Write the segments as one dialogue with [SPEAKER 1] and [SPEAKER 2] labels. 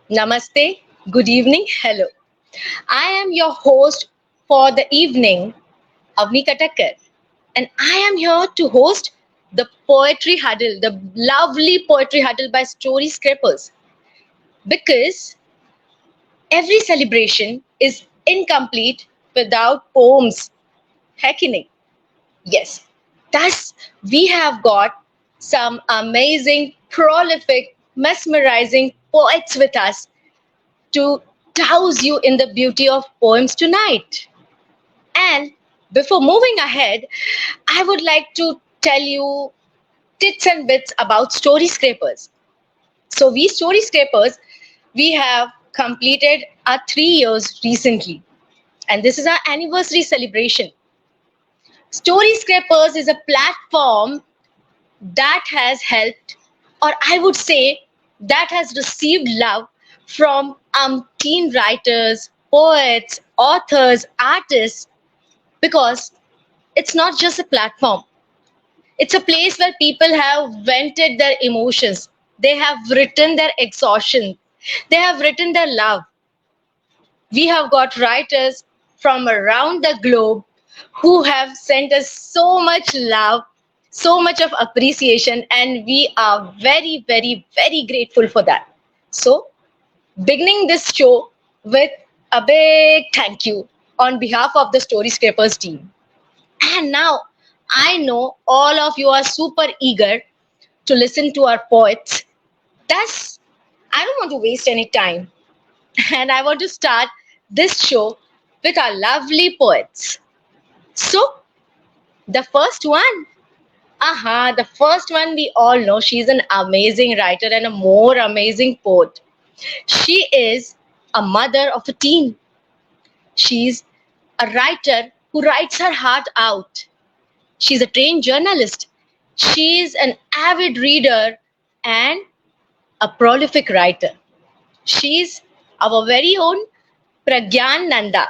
[SPEAKER 1] Namaste, good evening, hello. I am your host for the evening, Avni Katakkar, and I am here to host the Poetry Huddle, the lovely Poetry Huddle by Story Scrapers. Because every celebration is incomplete without poems. Hacking. Yes, thus we have got some amazing, prolific, mesmerizing poets with us to douse you in the beauty of poems tonight. And before moving ahead, I would like to tell you tits and bits about Story Scrapers. So, we Story Scrapers, we have completed our 3 years recently, and this is our anniversary celebration. Story Scrapers is a platform that has helped, or I would say, that has received love from umpteen writers, poets, authors, artists, because it's not just a platform. It's a place where people have vented their emotions. They have written their exhaustion. They have written their love. We have got writers from around the globe who have sent us so much love, so much of appreciation, and we are very, very, very grateful for that. So, beginning this show with a big thank you on behalf of the Story Scrapers team. And now I know all of you are super eager to listen to our poets. Thus, I don't want to waste any time, and I want to start this show with our lovely poets. So, the first one, the first one we all know, she's an amazing writer and a more amazing poet. She is a mother of a teen. She's a writer who writes her heart out. She's a trained journalist. She's an avid reader and a prolific writer. She's our very own Pragyan Nanda.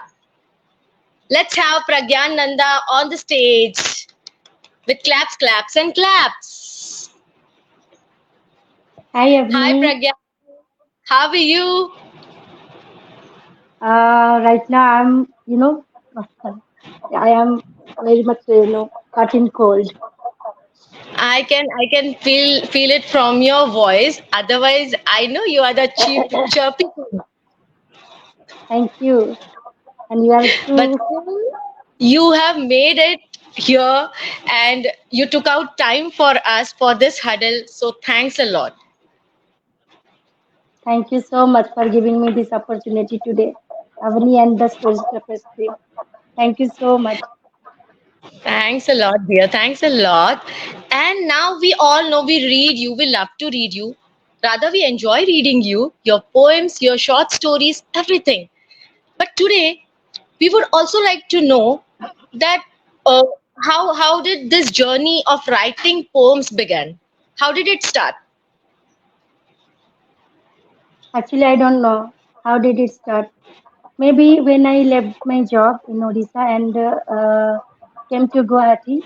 [SPEAKER 1] Let's have Pragyan Nanda on the stage with claps, claps, and claps.
[SPEAKER 2] Hi,
[SPEAKER 1] Hi,
[SPEAKER 2] Avni.
[SPEAKER 1] Pragyan. How are you?
[SPEAKER 2] Right now, I am very much, caught in cold.
[SPEAKER 1] I can feel it from your voice. Otherwise, I know you are the chirpy queen.
[SPEAKER 2] Thank you. And you are
[SPEAKER 1] But
[SPEAKER 2] too.
[SPEAKER 1] still, you have made it here, and you took out time for us for this huddle. So thanks a lot.
[SPEAKER 2] Thank you so much for giving me this opportunity today, Avni and the Stories Purpose team. Thank you so much.
[SPEAKER 1] Thanks a lot, dear. Thanks a lot. And now we all know we read you. We love to read you. Rather, we enjoy reading you, your poems, your short stories, everything. But today, we would also like to know that uh, how did this journey of writing poems begin? How did it start?
[SPEAKER 2] Actually, I don't know how did it start. Maybe when I left my job in Odisha and came to Guwahati,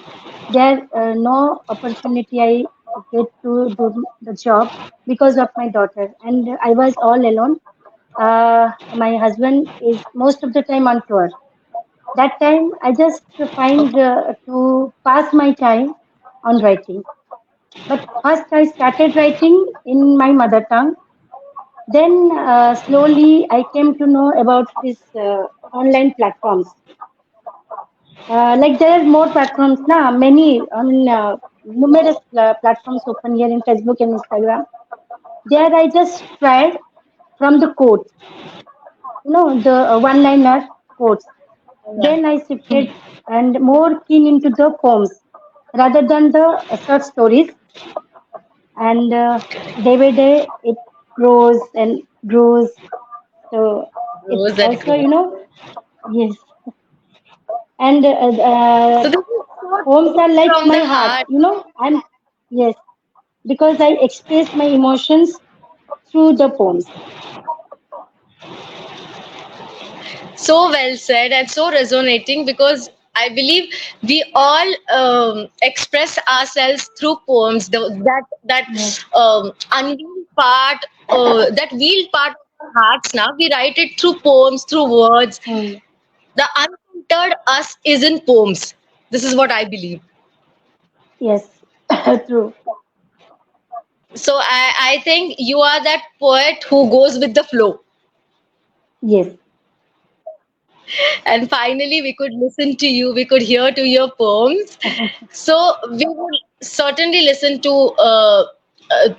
[SPEAKER 2] there no opportunity I get to do the job because of my daughter, and I was all alone. My husband is most of the time on tour. That time, I just find to pass my time on writing. But first, I started writing in my mother tongue. Then slowly I came to know about this online platforms. Like there are more platforms now, many on numerous platforms open here in Facebook and Instagram. There I just tried from the quotes, the one-liner quotes. Then I shifted and more keen into the poems rather than the short stories. And day by day it grows and grows. So it
[SPEAKER 1] Rose and
[SPEAKER 2] also,
[SPEAKER 1] Groove.
[SPEAKER 2] yes. And
[SPEAKER 1] So this is so
[SPEAKER 2] poems are
[SPEAKER 1] true
[SPEAKER 2] like
[SPEAKER 1] from the
[SPEAKER 2] my heart,
[SPEAKER 1] heart.
[SPEAKER 2] and yes, because I express my emotions through the poems.
[SPEAKER 1] So well said and so resonating, because I believe we all express ourselves through poems. That
[SPEAKER 2] Yes,
[SPEAKER 1] unveiled part, that veiled part our hearts now. We write it through poems, through words.
[SPEAKER 2] Hmm.
[SPEAKER 1] The unfiltered us is in poems. This is what I believe.
[SPEAKER 2] Yes, true.
[SPEAKER 1] So I think you are that poet who goes with the flow.
[SPEAKER 2] Yes.
[SPEAKER 1] And finally, we could listen to you, we could hear to your poems. So we would certainly listen to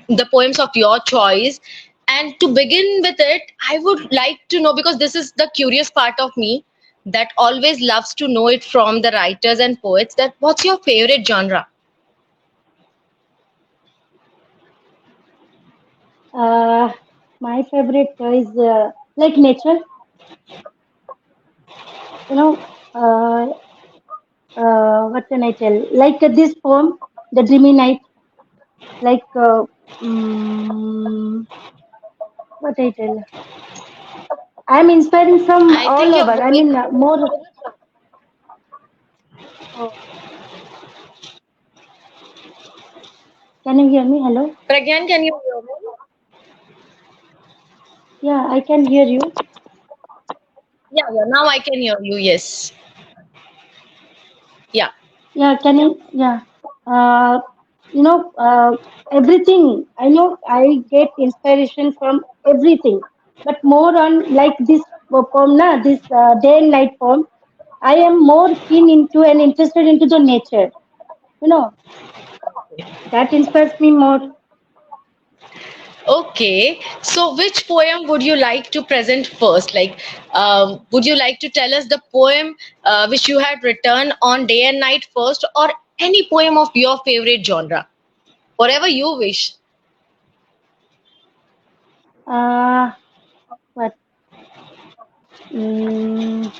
[SPEAKER 1] the poems of your choice. And to begin with it, I would like to know, because this is the curious part of me that always loves to know it from the writers and poets, that what's your favorite genre?
[SPEAKER 2] Uh, my favorite is like nature. You know, what can I tell? Like this poem, The Dreamy Night. Like, what I tell? I'm inspiring from
[SPEAKER 1] I
[SPEAKER 2] all
[SPEAKER 1] think your
[SPEAKER 2] over. I
[SPEAKER 1] voice.
[SPEAKER 2] mean, more. Oh, can you hear me? Hello?
[SPEAKER 1] Pragyan, can you hear me?
[SPEAKER 2] Yeah, I can hear you.
[SPEAKER 1] Yeah, yeah, now I can hear you. Yes. Yeah.
[SPEAKER 2] Yeah, can you? Yeah. Uh, you know, everything. I know I get inspiration from everything, but more on like this poem, na, this day and night poem. I am more keen into and interested into the nature. You know, that inspires me more.
[SPEAKER 1] Okay, so which poem would you like to present first? Like, would you like to tell us the poem which you had written on day and night first, or any poem of your favorite genre? Whatever you wish.
[SPEAKER 2] Uh, what? Mm,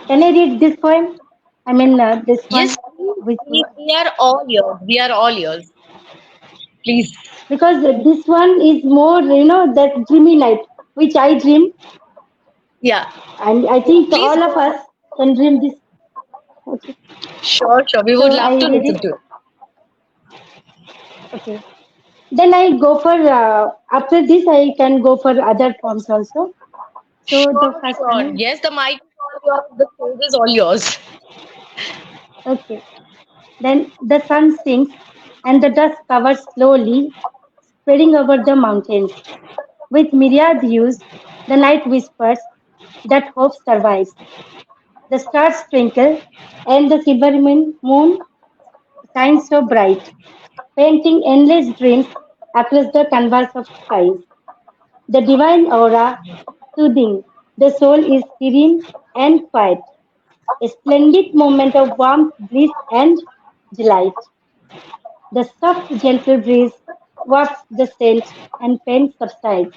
[SPEAKER 2] can I read this poem? I mean, this
[SPEAKER 1] Yes,
[SPEAKER 2] one,
[SPEAKER 1] please,
[SPEAKER 2] which
[SPEAKER 1] please, we are all yours. We are all yours. Please.
[SPEAKER 2] because this one is more, that dreamy night, which I dream,
[SPEAKER 1] Yeah,
[SPEAKER 2] and I think
[SPEAKER 1] please
[SPEAKER 2] all
[SPEAKER 1] go
[SPEAKER 2] of us
[SPEAKER 1] ahead.
[SPEAKER 2] can dream this. Okay,
[SPEAKER 1] Sure, sure. We would
[SPEAKER 2] so I
[SPEAKER 1] love to
[SPEAKER 2] read
[SPEAKER 1] listen
[SPEAKER 2] it.
[SPEAKER 1] to it.
[SPEAKER 2] Okay, then I go for after this I can go for other poems also. So the
[SPEAKER 1] Sure,
[SPEAKER 2] first
[SPEAKER 1] sure.
[SPEAKER 2] one,
[SPEAKER 1] Yes, the mic is all yours. The stage is all yours.
[SPEAKER 2] okay. Then the sun sinks and the dust covers slowly, spreading over the mountains. With myriad hues, the night whispers that hope survives. The stars twinkle, and the silver moon shines so bright, painting endless dreams across the canvas of skies. The divine aura, soothing, the soul is serene and quiet, a splendid moment of warmth, bliss, and delight. The soft, gentle breeze wafts the scent, and pain subsides.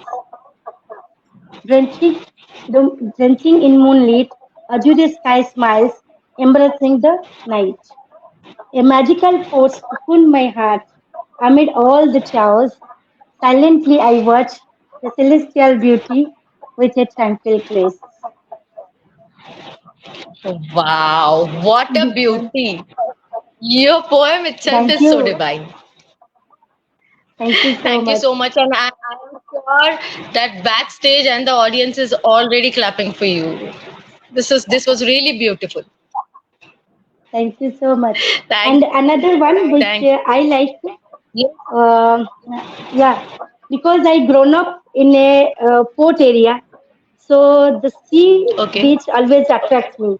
[SPEAKER 2] Drenching, drenching in moonlit, azure sky smiles, embracing the night. A magical force cocooned my heart. Amid all the chaos, silently I watch the celestial beauty with a tranquil grace.
[SPEAKER 1] Wow, what a
[SPEAKER 2] This one.
[SPEAKER 1] beauty. Your poem itself
[SPEAKER 2] Thank
[SPEAKER 1] is so
[SPEAKER 2] you.
[SPEAKER 1] divine.
[SPEAKER 2] Thank you so
[SPEAKER 1] Thank you
[SPEAKER 2] much.
[SPEAKER 1] so much. And I am sure that backstage and the audience is already clapping for you. This was really beautiful.
[SPEAKER 2] Thank you so much.
[SPEAKER 1] Thank
[SPEAKER 2] And
[SPEAKER 1] you.
[SPEAKER 2] another one which
[SPEAKER 1] Thank
[SPEAKER 2] I like,
[SPEAKER 1] you.
[SPEAKER 2] um yeah, because I grown up in a port area, so the sea
[SPEAKER 1] Okay.
[SPEAKER 2] beach always attracts me.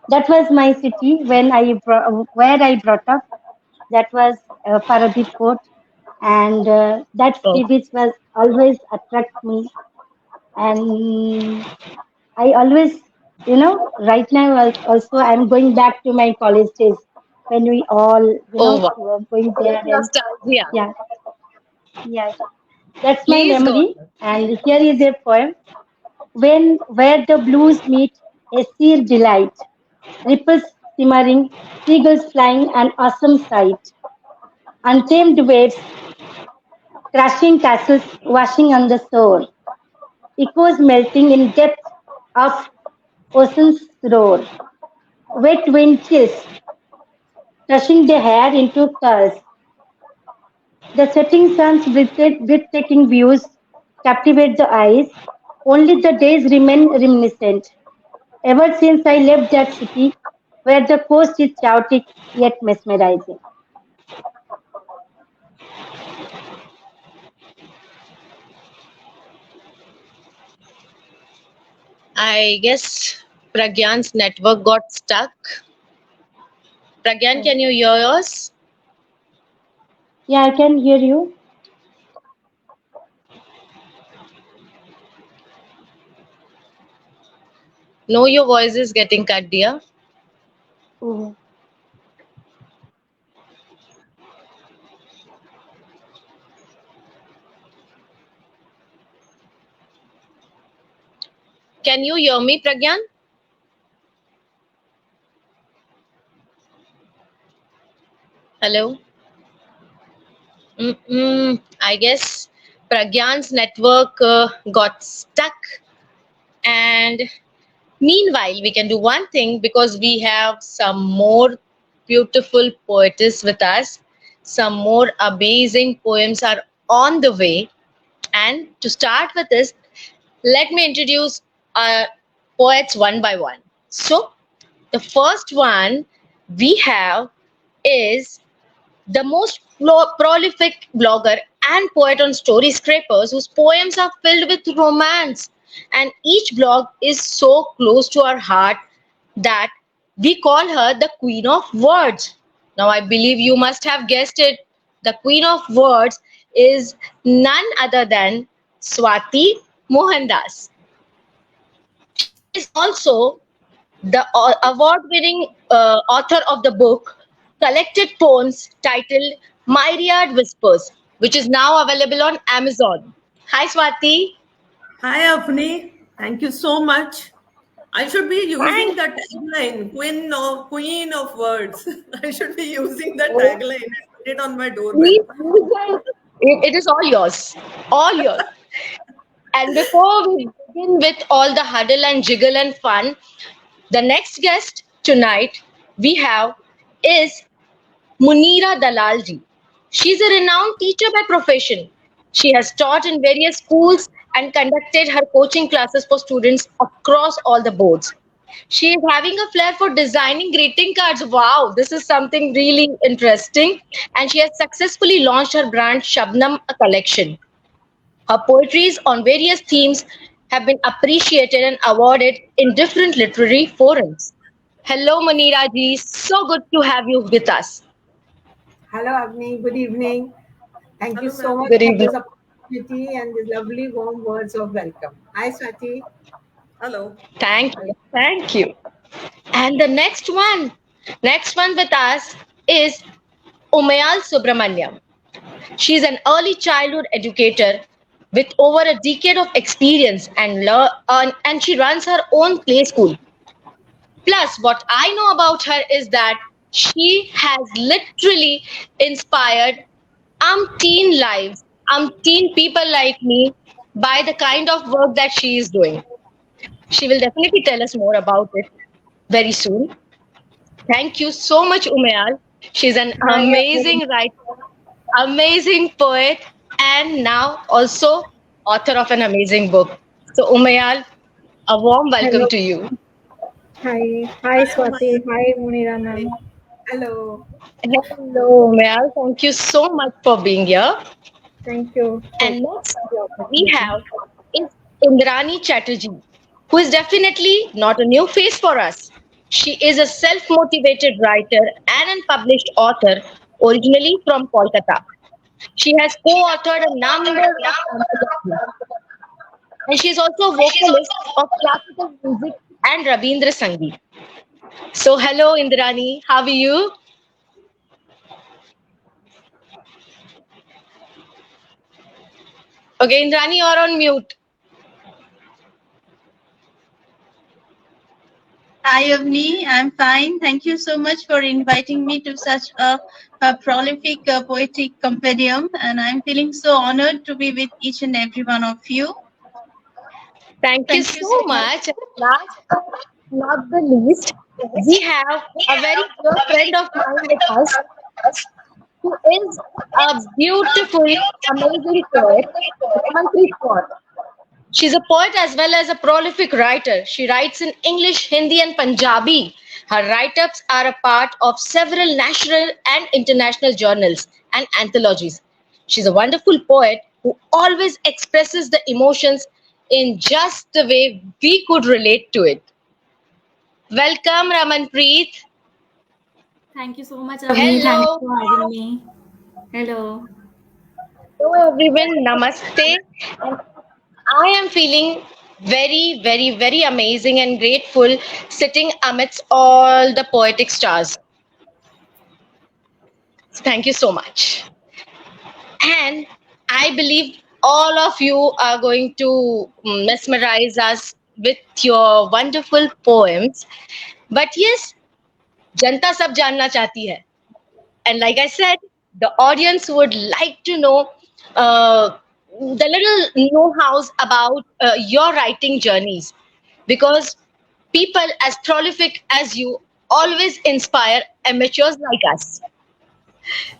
[SPEAKER 2] That was my city when where I brought up. That was Paradip Port, and that
[SPEAKER 1] Oh,
[SPEAKER 2] sea beach was always attract me. And I always, right now also I'm going back to my college days when we all,
[SPEAKER 1] oh wow.
[SPEAKER 2] were going there and
[SPEAKER 1] Nostalgia.
[SPEAKER 2] yeah, yeah. That's my
[SPEAKER 1] Please go
[SPEAKER 2] memory.
[SPEAKER 1] ahead.
[SPEAKER 2] And here is a poem. When where the blues meet a sheer delight, ripples simmering, seagulls flying, an awesome sight. Untamed waves crashing castles washing on the shore, echoes melting in depth of ocean's roar. Wet wind chills, crushing the hair into curls. The setting sun's breathtaking views, captivate the eyes. Only the days remain reminiscent. Ever since I left that city, where the coast is chaotic yet mesmerizing.
[SPEAKER 1] I guess Pragyan's network got stuck. Pragyan,
[SPEAKER 2] Oh.
[SPEAKER 1] can you hear us?
[SPEAKER 2] Yeah, I can hear you.
[SPEAKER 1] No, your voice is getting cut, dear.
[SPEAKER 2] Oh.
[SPEAKER 1] Can you hear me, Pragyan? Hello? I guess Pragyan's network got stuck. And meanwhile, we can do one thing because we have some more beautiful poetess with us. Some more amazing poems are on the way. And to start with this, let me introduce our poets one by one. So, the first one we have is the most prolific blogger and poet on Story Scrapers, whose poems are filled with romance. And each blog is so close to our heart that we call her the Queen of Words. Now, I believe you must have guessed it. The Queen of Words is none other than Swati Mohandas. She is also the award winning author of the book Collected Poems titled Myriad Whispers, which is now available on Amazon. Hi, Swati.
[SPEAKER 3] Hi, Avni. Thank you so much. I should be using
[SPEAKER 1] Thank
[SPEAKER 3] the tagline, Queen of Words. I should be using the
[SPEAKER 1] you.
[SPEAKER 3] tagline and put it on my doorbell.
[SPEAKER 1] Please use it. It is all yours. All yours. And before we begin with all the huddle and jiggle and fun, the next guest tonight we have is Munira Dalal ji. She's a renowned teacher by profession. She has taught in various schools and conducted her coaching classes for students across all the boards. She is having a flair for designing greeting cards. Wow, this is something really interesting. And she has successfully launched her brand Shabnam a collection. Her poetries on various themes have been appreciated and awarded in different literary forums. Hello, Munira ji. So good to have you with us.
[SPEAKER 4] Hello, Avni. Good evening. Thank you
[SPEAKER 3] Hello,
[SPEAKER 4] so
[SPEAKER 3] ma'am.
[SPEAKER 4] much
[SPEAKER 1] Good
[SPEAKER 4] for
[SPEAKER 1] evening.
[SPEAKER 4] this opportunity and these lovely warm words of welcome. Hi, Swati.
[SPEAKER 3] Hello.
[SPEAKER 1] Thank you. Thank you. And the next one with us is Umayal Subramanium. She's an early childhood educator with over a decade of experience and she runs her own play school. Plus, what I know about her is that she has literally inspired umpteen lives, umpteen people like me by the kind of work that she is doing. She will definitely tell us more about it very soon. Thank you so much, Umayal. She's an
[SPEAKER 2] Hi, Avni.
[SPEAKER 1] amazing writer, amazing poet, and now also author of an amazing book. So, Umayal, a warm welcome
[SPEAKER 5] Hello.
[SPEAKER 1] to you.
[SPEAKER 5] Hi. Hi,
[SPEAKER 3] Hi,
[SPEAKER 5] Swati.
[SPEAKER 3] Umayal.
[SPEAKER 5] Hi, Munira ma'am.
[SPEAKER 4] Hello.
[SPEAKER 1] Hello, Umayal. Thank you so much for being here.
[SPEAKER 5] Thank you for
[SPEAKER 1] And next
[SPEAKER 5] the
[SPEAKER 1] we
[SPEAKER 5] opportunity.
[SPEAKER 1] have is Indrani Chatterjee, who is definitely not a new face for us. She is a self-motivated writer and a published author, originally from Kolkata. She has co-authored a number of anthologies, and she is also a vocalist of classical music and Rabindra Sangeet. So, hello, Indrani. How are you? Okay, Indrani, you're on mute.
[SPEAKER 6] Hi, Avni. I'm fine. Thank you so much for inviting me to such a prolific poetic compendium. And I'm feeling so honored to be with each and every one of you.
[SPEAKER 1] Thank you
[SPEAKER 6] Thank you
[SPEAKER 1] so
[SPEAKER 6] so much.
[SPEAKER 1] much. And last but not the least, we have a very dear friend of mine with us. who is a beautiful, amazing poet, Ramanpreet Kaur. She's a poet as well as a prolific writer. She writes in English, Hindi, and Punjabi. Her write ups are a part of several national and international journals and anthologies. She's a wonderful poet who always expresses the emotions in just the way we could relate to it. Welcome, Ramanpreet.
[SPEAKER 7] Thank you so much, Avni. Thanks
[SPEAKER 1] Hello.
[SPEAKER 7] for having me. Hello.
[SPEAKER 1] Hello, everyone. Namaste. And I am feeling very, very, very amazing and grateful sitting amidst all the poetic stars. So thank you so much. And I believe all of you are going to mesmerize us with your wonderful poems. But yes, Janta sab janna chahti hai. And like I said, the audience would like to know the little know-hows about your writing journeys, because people as prolific as you always inspire amateurs like us.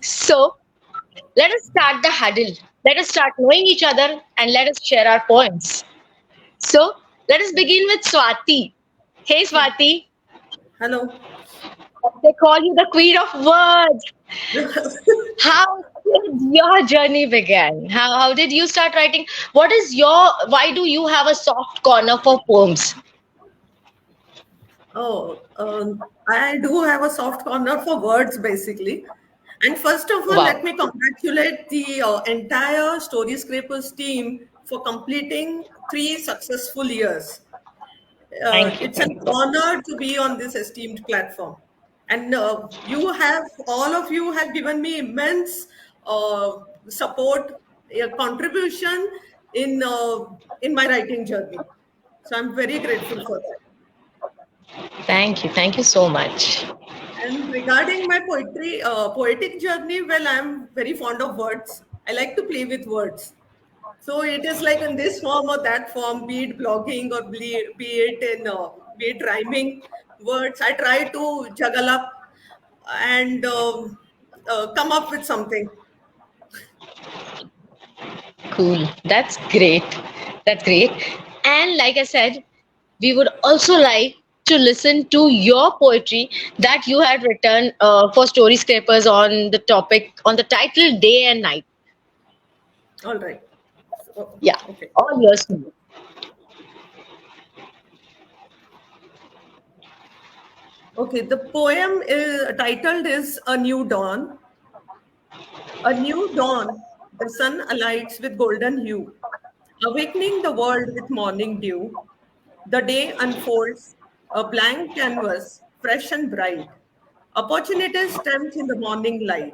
[SPEAKER 1] So let us start the huddle. Let us start knowing each other and let us share our poems. So let us begin with Swati. Hey Swati,
[SPEAKER 3] Hello.
[SPEAKER 1] they call you the queen of words. How did your journey begin? How did you start writing? Why do you have a soft corner for poems?
[SPEAKER 3] Oh, I do have a soft corner for words, basically. And first of all,
[SPEAKER 1] Wow.
[SPEAKER 3] let me congratulate the entire Story Scrapers team for completing 3 successful years.
[SPEAKER 1] Thank you.
[SPEAKER 3] It's an
[SPEAKER 1] Thank you so much.
[SPEAKER 3] honor to be on this esteemed platform. And all of you have given me immense support, contribution in my writing journey. So I'm very grateful for that.
[SPEAKER 1] Thank you. Thank you so much.
[SPEAKER 3] And regarding my poetic journey, well, I'm very fond of words. I like to play with words. So it is like in this form or that form, be it blogging or be it rhyming words. I try to juggle up and come up with something.
[SPEAKER 1] Cool. That's great. That's great. And like I said, we would also like to listen to your poetry that you had written for Story Scrapers on the topic, on the title Day and Night.
[SPEAKER 3] All right. So,
[SPEAKER 1] Yeah,
[SPEAKER 3] okay.
[SPEAKER 1] all yours to you.
[SPEAKER 3] Okay. The poem is titled is A New Dawn. A new dawn, the sun alights with golden hue, awakening the world with morning dew. The day unfolds, a blank canvas, fresh and bright. Opportunities tempt in the morning light.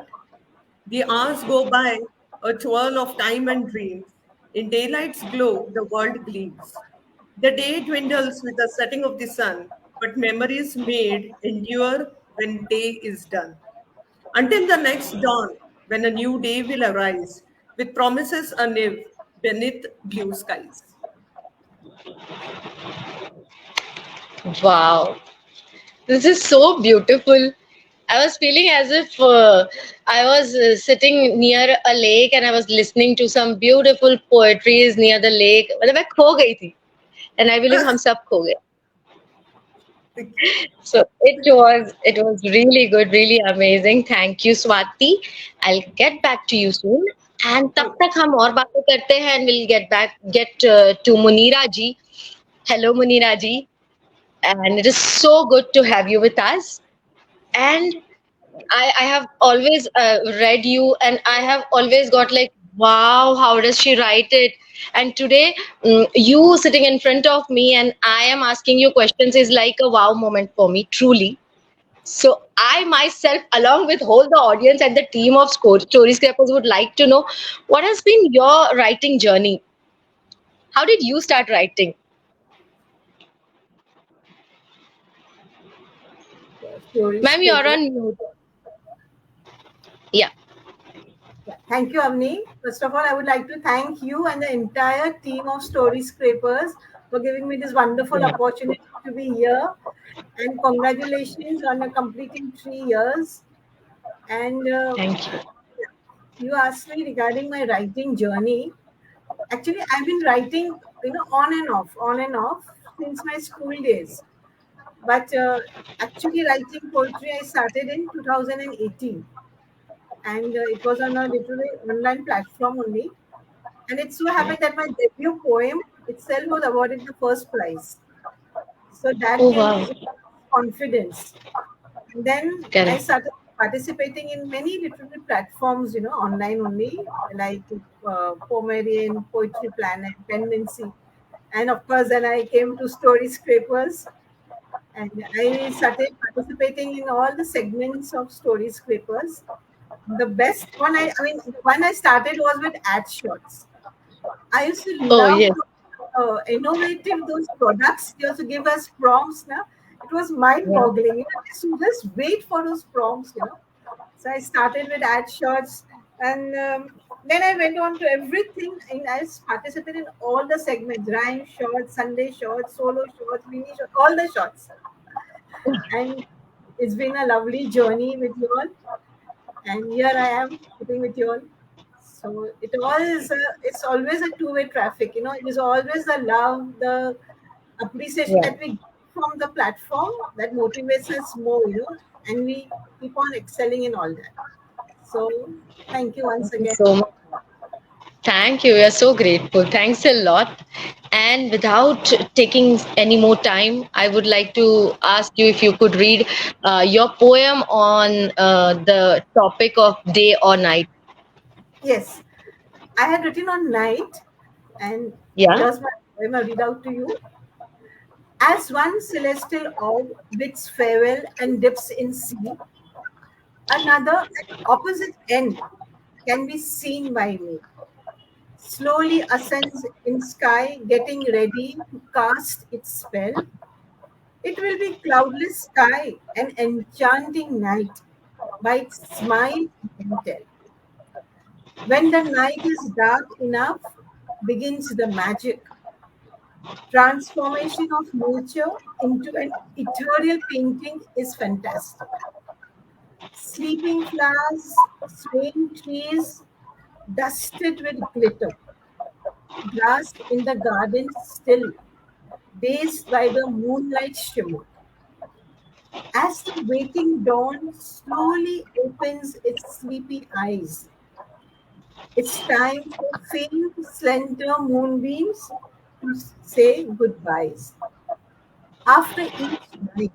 [SPEAKER 3] The hours go by, a twirl of time and dreams. In daylight's glow, the world gleams. The day dwindles with the setting of the sun, but memories made endure when day is done. Until the next dawn, when a new day will arise, with promises anew beneath blue skies.
[SPEAKER 1] Wow, this is so beautiful. I was feeling as if I was sitting near a lake and I was listening to some beautiful poetries near the lake. मतलब मैं खो गई थी. And I believe हम सब खो गए. So it was really good, really amazing. Thank you, Swati. I'll get back to you soon. And तब तक हम और बातें करते हैं and we'll get to Munira ji. Hello, Munira ji. And it is so good to have you with us. And I have always read you, and I have always got like, wow, how does she write it? And today, you sitting in front of me, and I am asking you questions is like a wow moment for me, truly. So I myself, along with whole the audience and the team of Story Scrapers, would like to know what has been your writing journey. How did you start writing?
[SPEAKER 4] Story
[SPEAKER 1] Ma'am, you're
[SPEAKER 4] Scraper.
[SPEAKER 1] on mute. Yeah.
[SPEAKER 4] Yeah. Thank you, Avni. First of all, I would like to thank you and the entire team of Story Scrapers for giving me this wonderful opportunity to be here. And congratulations on completing 3 years. And
[SPEAKER 1] Thank you.
[SPEAKER 4] you asked me regarding my writing journey. Actually, I've been writing, on and off since my school days. But actually, writing poetry I started in 2018, and it was on a literally online platform only. And it so happened that my debut poem itself was awarded the first prize. So that
[SPEAKER 1] Oh
[SPEAKER 4] gave
[SPEAKER 1] wow.
[SPEAKER 4] me confidence. And then I
[SPEAKER 1] Correct.
[SPEAKER 4] started participating in many literary platforms, online only, like Pomerian, Poetry Planet, Penmancy. And of course, then I came to Story Scrapers, and I started participating in all the segments of Story Scrapers. The best one, the one I started was with ad shots. I used to
[SPEAKER 1] Oh
[SPEAKER 4] love
[SPEAKER 1] yes.
[SPEAKER 4] innovative those products. They also give us prompts. Now it was
[SPEAKER 1] Yeah.
[SPEAKER 4] mind-boggling. Just wait for those prompts. So I started with ad shots, and then I went on to everything. And I participated in all the segments: rhyme shots, Sunday shots, solo shots, mini shots, all the shots. And it's been a lovely journey with you all. And here I am sitting with you all. So it's always a two-way traffic. It is always the love, the appreciation
[SPEAKER 1] Yeah.
[SPEAKER 4] that we get from the platform that motivates us more. And we keep on excelling in all that. So thank you once
[SPEAKER 1] Thank you
[SPEAKER 4] again.
[SPEAKER 1] so much. Thank you. We are so grateful. Thanks a lot. And without taking any more time, I would like to ask you if you could read your poem on the topic of day or night.
[SPEAKER 4] Yes, I had written on night, and
[SPEAKER 1] Yeah.
[SPEAKER 4] here's my poem. I'll read out to you. As one celestial orb bids farewell and dips in sea, another at opposite end can be seen by me. Slowly ascends in sky, getting ready to cast its spell. It will be cloudless sky, an enchanting night. By its smile, you can tell. When the night is dark enough, begins the magic. Transformation of nature into an ethereal painting is fantastic. Sleeping flowers, swaying trees, dusted with glitter. Grass in the garden still, dazed by the moonlight shimmer. As the waking dawn slowly opens its sleepy eyes, it's time for faint, slender moonbeams to say goodbyes. After each night,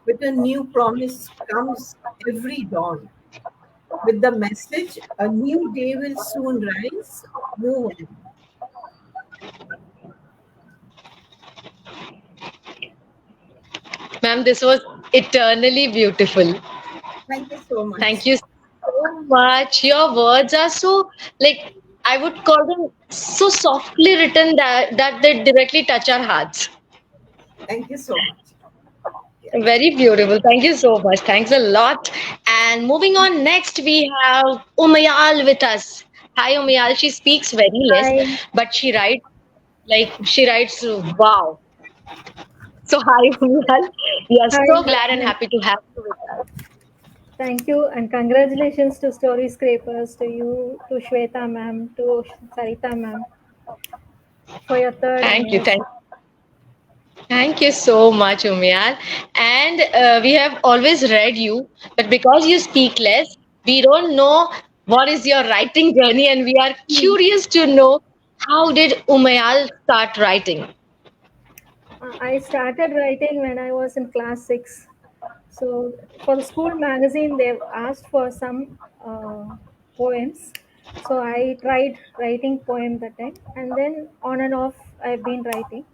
[SPEAKER 4] with a new promise comes every dawn. With the message, a new day will soon rise. Move on.
[SPEAKER 1] Ma'am, this was eternally beautiful.
[SPEAKER 4] Thank you so much.
[SPEAKER 1] Thank you so much. Your words are so, like, I would call them so softly written that they directly touch our hearts.
[SPEAKER 4] Thank you so much. Yeah.
[SPEAKER 1] Very beautiful. Thank you so much. Thanks a lot. And moving on, next we have Umayal with us. Hi, Umayal. She speaks very less,
[SPEAKER 5] Hi,
[SPEAKER 1] but she writes wow. So hi, Umayal. We are
[SPEAKER 5] hi,
[SPEAKER 1] so glad and
[SPEAKER 5] Avni.
[SPEAKER 1] happy to have you with us.
[SPEAKER 5] Thank you and congratulations to Story Scrapers, to you, to Shweta ma'am, to Sarita ma'am for your third
[SPEAKER 1] Thank you.
[SPEAKER 5] anniversary.
[SPEAKER 1] Thank you so much, Umayal. And we have always read you, but because you speak less, we don't know what is your writing journey, and we are
[SPEAKER 5] Hmm.
[SPEAKER 1] curious to know how did Umayal start writing?
[SPEAKER 5] I started writing when I was in class 6. So for the school magazine, they've asked for some poems. So I tried writing poem that time, and then on and off I've been writing.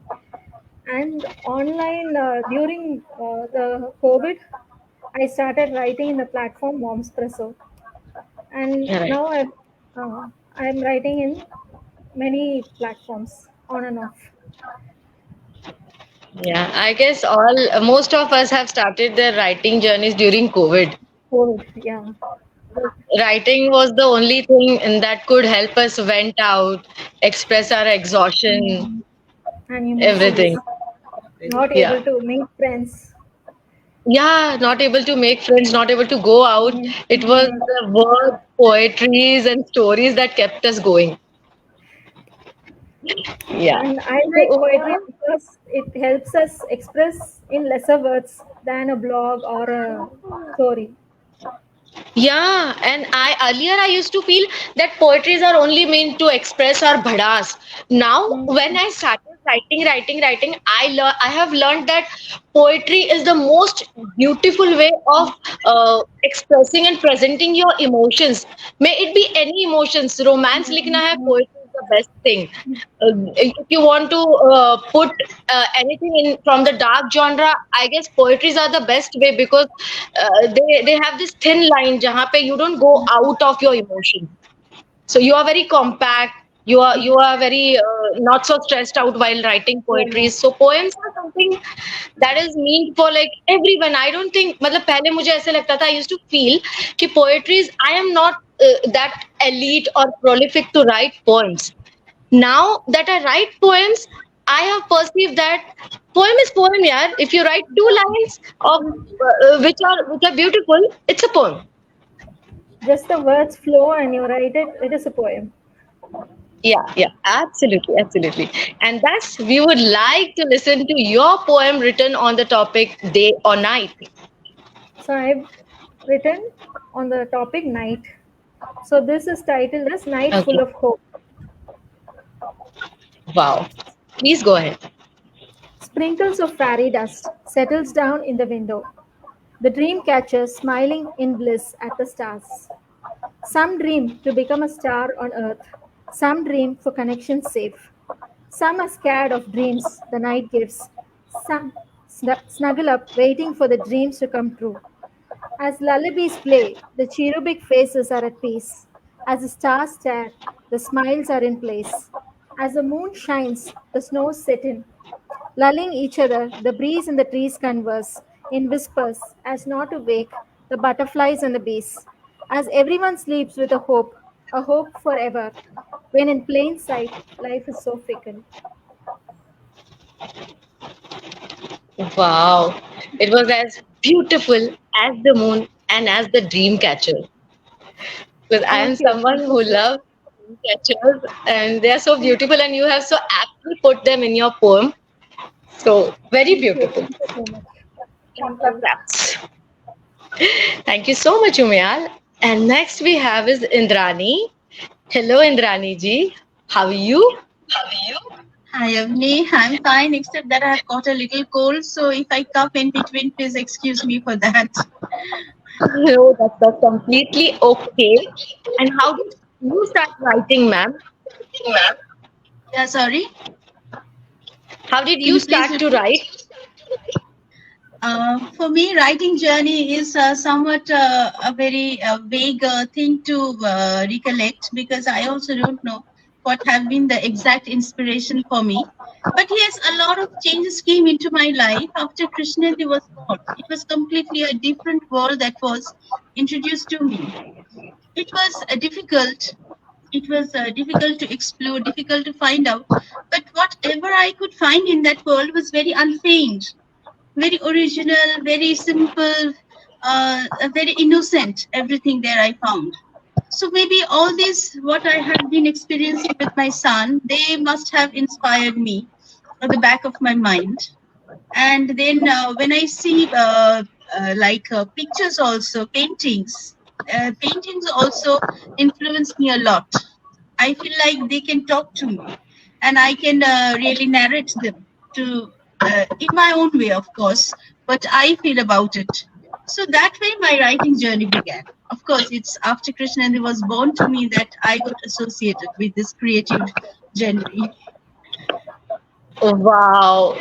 [SPEAKER 5] And online during the COVID, I started writing in the platform Mom's Presso, and
[SPEAKER 1] Right.
[SPEAKER 5] now I'm writing in many platforms on and off.
[SPEAKER 1] Yeah, I guess most of us have started their writing journeys during COVID.
[SPEAKER 5] COVID, yeah.
[SPEAKER 1] Writing was the only thing that could help us vent out, express our exhaustion,
[SPEAKER 5] And emotions.
[SPEAKER 1] everything.
[SPEAKER 4] Yes. Very
[SPEAKER 5] Not
[SPEAKER 4] true.
[SPEAKER 1] Yeah.
[SPEAKER 5] able to meet friends.
[SPEAKER 1] Yeah, not able to make friends, not able to go out. It was the words, poetries, and stories that kept us going. Yeah.
[SPEAKER 5] And I like
[SPEAKER 1] So,
[SPEAKER 5] poetry because it helps us express in lesser words than a blog or a story.
[SPEAKER 1] yeah, and I used to feel that poetries are only meant to express our bhadas. Now,
[SPEAKER 5] Mm.
[SPEAKER 1] when I started writing, I have learned that poetry is the most beautiful way of expressing and presenting your emotions. May it be any emotions. Romance likhna hai, poetry is the best thing. If you want to put anything in from the dark genre, I guess poetries are the best way because they have this thin line jahan pe you don't go out of your emotion. So you are very compact. You are very not so stressed out while writing poetry. So poems are something that is meant for like everyone. I don't think मतलब पहले मुझे ऐसे लगता था I used to feel कि poetries I am not that elite or prolific to write poems. Now that I write poems, I have perceived that poem is poem, yeah. If you write two lines of which are beautiful, it's a poem.
[SPEAKER 5] Just the words flow and you write it, it is a poem.
[SPEAKER 1] Yeah, absolutely, absolutely. And thus, we would like to listen to your poem written on the topic day or night.
[SPEAKER 5] So I've written on the topic night. So this is titled as Night Full
[SPEAKER 1] Okay.
[SPEAKER 5] of Hope.
[SPEAKER 1] Wow. Please go ahead.
[SPEAKER 5] Sprinkles of fairy dust settles down in the window. The dream catcher smiling in bliss at the stars. Some dream to become a star on earth. Some dream for connection safe. Some are scared of dreams the night gives. Some snuggle up waiting for the dreams to come true. As lullabies play, the cherubic faces are at peace. As the stars stare, the smiles are in place. As the moon shines, the snows set in. Lulling each other, the breeze and the trees converse in whispers as not to wake the butterflies and the bees. As everyone sleeps with a hope forever, when in plain sight life is so fickle.
[SPEAKER 1] Wow. It was as beautiful as the moon and as the dream catcher. Because I am someone
[SPEAKER 5] Thank you
[SPEAKER 1] who
[SPEAKER 5] so
[SPEAKER 1] loves dream catchers and they are so beautiful and you have so aptly put them in your poem. So very beautiful.
[SPEAKER 5] Thank you so much.
[SPEAKER 1] Clap,
[SPEAKER 5] Thank
[SPEAKER 1] clap,
[SPEAKER 5] you.
[SPEAKER 1] claps. Thank you so much, Umayal. And next we have is Indrani. Hello, Indrani ji. How are you?
[SPEAKER 6] Hi, Avni. I'm fine, except that I have got a little cold. So if I cough in between, please excuse me for that.
[SPEAKER 1] No, that's completely okay. And how did you start writing, ma'am?
[SPEAKER 6] Yeah, sorry.
[SPEAKER 1] How did
[SPEAKER 6] Can
[SPEAKER 1] you
[SPEAKER 6] you please
[SPEAKER 1] start to
[SPEAKER 6] repeat?
[SPEAKER 1] write?
[SPEAKER 6] For me, writing journey is somewhat a very vague thing to recollect because I also don't know what have been the exact inspiration for me. But yes, a lot of changes came into my life after Krishnadi was born. It was completely a different world that was introduced to me. It was difficult. It was difficult to explore, difficult to find out. But whatever I could find in that world was very unfeigned, very original, very simple, very innocent. Everything there I found. So maybe all this, what I have been experiencing with my son, they must have inspired me at the back of my mind. And then when I see pictures also, paintings also influence me a lot. I feel like they can talk to me and I can really narrate them to in my own way, of course, what I feel about it. So that way my writing journey began. Of course, it's after Krishnandi was born to me that I got associated with this creative journey.
[SPEAKER 1] Wow.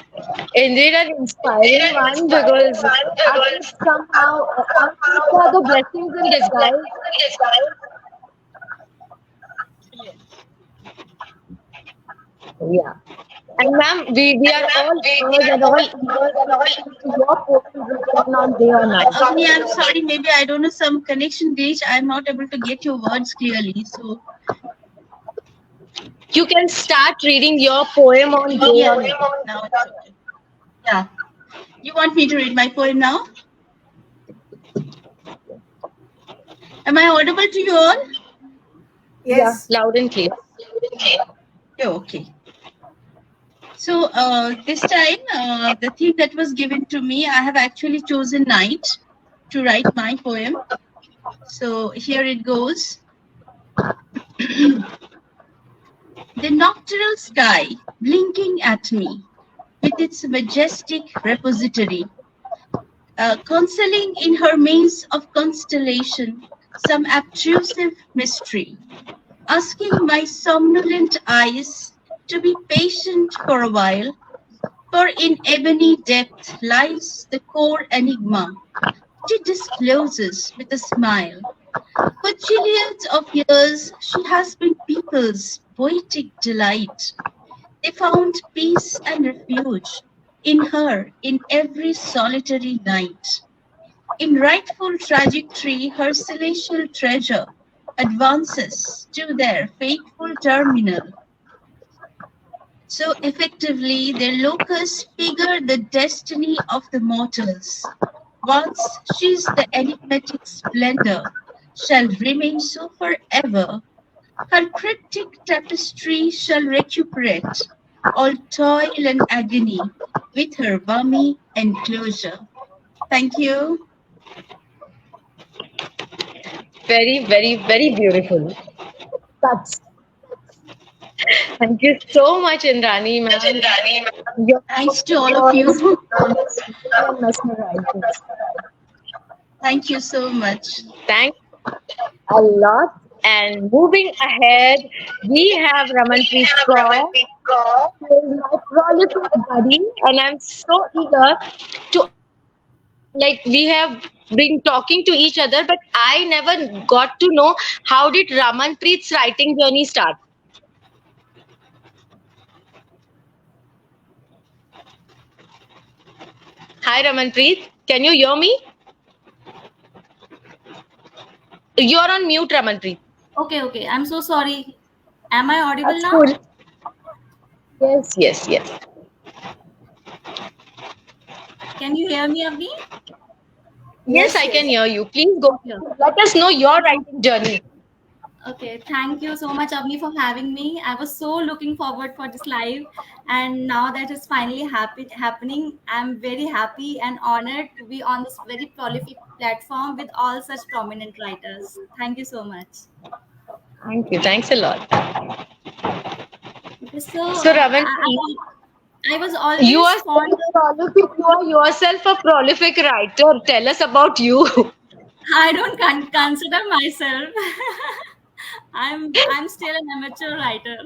[SPEAKER 1] Indeed, an inspiring one because I think somehow our kids are the blessings in disguise. Yeah. And ma'am, we are all ears and all ears to listen to your poems written on day or night.
[SPEAKER 6] Avni, I'm sorry, maybe I don't know some connection glitch. I'm not able to get your words clearly. So
[SPEAKER 1] You can start reading your poem on day
[SPEAKER 6] yeah,
[SPEAKER 1] or night.
[SPEAKER 6] now it's okay. Yeah. You want me to read my poem now? Am I audible to you all?
[SPEAKER 4] Yes.
[SPEAKER 1] Yeah, loud and clear.
[SPEAKER 6] Yeah, okay. So this time, the theme that was given to me, I have actually chosen night to write my poem. So here it goes. The nocturnal sky blinking at me with its majestic repository, concealing in her maze of constellation some obtrusive mystery, asking my somnolent eyes to be patient for a while, for in ebony depth lies the core enigma she discloses with a smile. For trillions of years, she has been people's poetic delight. They found peace and refuge in her in every solitary night. In rightful trajectory, her celestial treasure advances to their fateful terminal. So effectively, their locus figure the destiny of the mortals. Once she's the enigmatic splendor, shall remain so forever, her cryptic tapestry shall recuperate all toil and agony with her balmy enclosure. Thank you.
[SPEAKER 1] Very, very, very beautiful. That's. Thank you so much, Indrani, ma'am. Your
[SPEAKER 6] Thanks to all of you.
[SPEAKER 1] mesmerizing.
[SPEAKER 6] Thank you so much.
[SPEAKER 1] Thanks a lot. And moving ahead, we have Ramanpreet Kaur, who is my prolific buddy, and I'm so eager to like we have been talking to each other, but I never got to know how did Ramanpreet's writing journey start. Hi, Ramanpreet. Can you hear me? You're on mute, Ramanpreet.
[SPEAKER 7] Okay. I'm so sorry. Am I audible
[SPEAKER 1] That's
[SPEAKER 7] now?
[SPEAKER 1] good. Yes.
[SPEAKER 7] Can you hear me, Avni?
[SPEAKER 1] Yes, I can hear you. Please go. Let us know your writing journey.
[SPEAKER 7] Okay, thank you so much, Avni, for having me. I was so looking forward for this live, and now that it's finally happening, I'm very happy and honored to be on this very prolific platform with all such prominent writers. Thank you so much.
[SPEAKER 1] Thank you. Thanks a lot.
[SPEAKER 7] Okay, so
[SPEAKER 1] So, Ramanpreet,
[SPEAKER 7] I was
[SPEAKER 1] you
[SPEAKER 7] always
[SPEAKER 1] are
[SPEAKER 7] fond
[SPEAKER 1] so prolific. You are yourself a prolific writer. Tell us about you.
[SPEAKER 7] I don't consider myself. I'm still an amateur writer.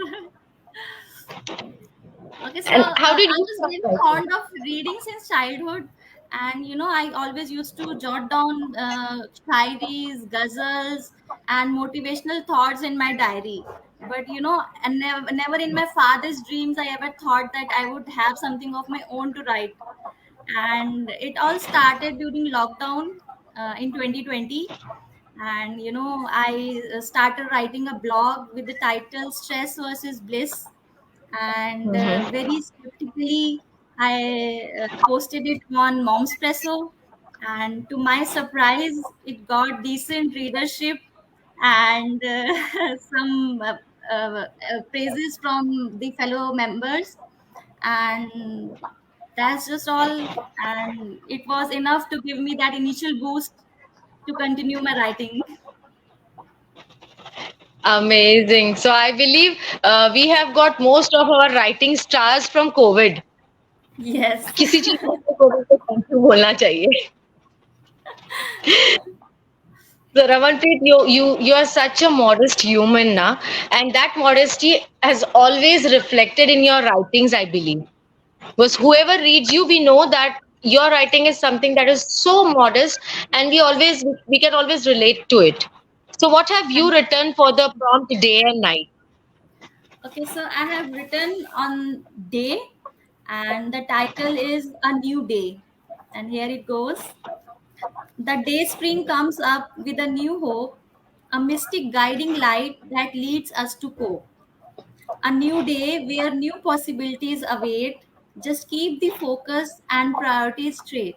[SPEAKER 7] Okay, so
[SPEAKER 1] And how did
[SPEAKER 7] I
[SPEAKER 1] you
[SPEAKER 7] was
[SPEAKER 1] start
[SPEAKER 7] very
[SPEAKER 1] writing?
[SPEAKER 7] fond of reading since childhood, and I always used to jot down shairis, ghazals, and motivational thoughts in my diary. But and never in my father's dreams I ever thought that I would have something of my own to write. And it all started during lockdown in 2020, and I started writing a blog with the title Stress versus Bliss, and
[SPEAKER 1] Mm-hmm.
[SPEAKER 7] very skeptically I posted it on Mom's Presso, and to my surprise it got decent readership and some praises from the fellow members, and that's just all. And it was enough to give me that initial boost to continue my writing.
[SPEAKER 1] Amazing. So, I believe we have got most of our writing stars from COVID.
[SPEAKER 7] Yes.
[SPEAKER 1] किसी चीज में तो COVID को thank you बोलना चाहिए. So, Ramanpreet, you are such a modest human now, and that modesty has always reflected in your writings, I believe. Because whoever reads you, we know that your writing is something that is so modest, and we can always relate to it. So, what have you written for the prompt day and night?
[SPEAKER 7] Okay, so I have written on day, and the title is A New Day. And here it goes. The day spring comes up with a new hope, a mystic guiding light that leads us to cope. A new day where new possibilities await. Just keep the focus and priorities straight.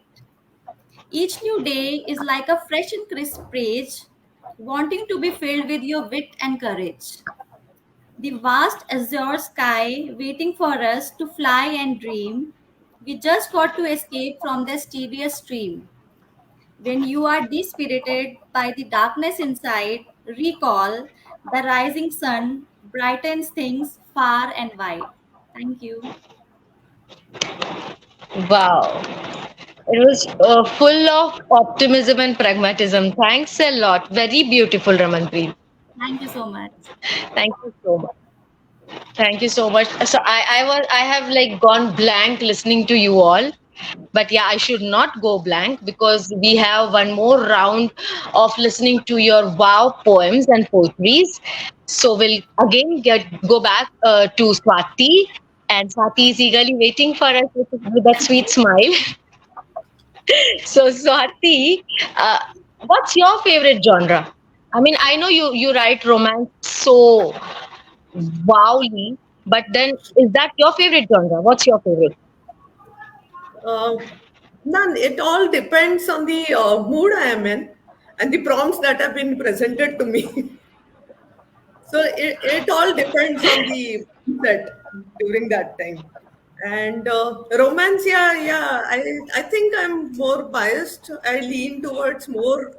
[SPEAKER 7] Each new day is like a fresh and crisp page, wanting to be filled with your wit and courage. The vast azure sky waiting for us to fly and dream. We just got to escape from the tedious stream. When you are dispirited by the darkness inside, recall the rising sun brightens things far and wide. Thank you.
[SPEAKER 1] Wow. It was full of optimism and pragmatism. Thanks a lot. Very beautiful, Ramanpreet.
[SPEAKER 7] Thank you so much.
[SPEAKER 1] Thank you so much. Thank you so much. So I have like gone blank listening to you all. But yeah, I should not go blank because we have one more round of listening to your wow poems and poetries. So we'll again go back to Swati, and Swati is eagerly waiting for us with that sweet smile. So Swati, uh, what's your favorite genre? I mean, I know you write romance so wowly, but then is that your favorite genre? What's your favorite?
[SPEAKER 3] Uh, None. It all depends on the mood I am in and the prompts that have been presented to me. So it all depends on the set during that time. And romance, I think I'm more biased. I lean towards more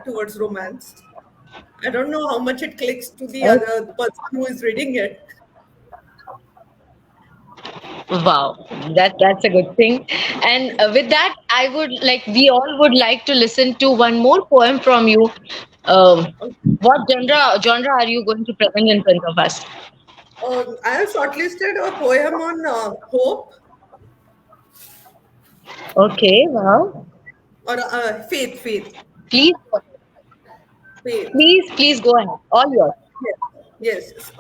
[SPEAKER 3] towards romance. I don't know how much it clicks to the other person who is reading it.
[SPEAKER 1] Wow, that's a good thing. And with that, I would like we all would like to listen to one more poem from you. What genre are you going to present in front of us?
[SPEAKER 3] I have shortlisted a poem on hope
[SPEAKER 1] Okay, wow.
[SPEAKER 3] or faith,
[SPEAKER 1] Please,
[SPEAKER 3] faith.
[SPEAKER 1] please go ahead. All yours.
[SPEAKER 3] Yes, yes.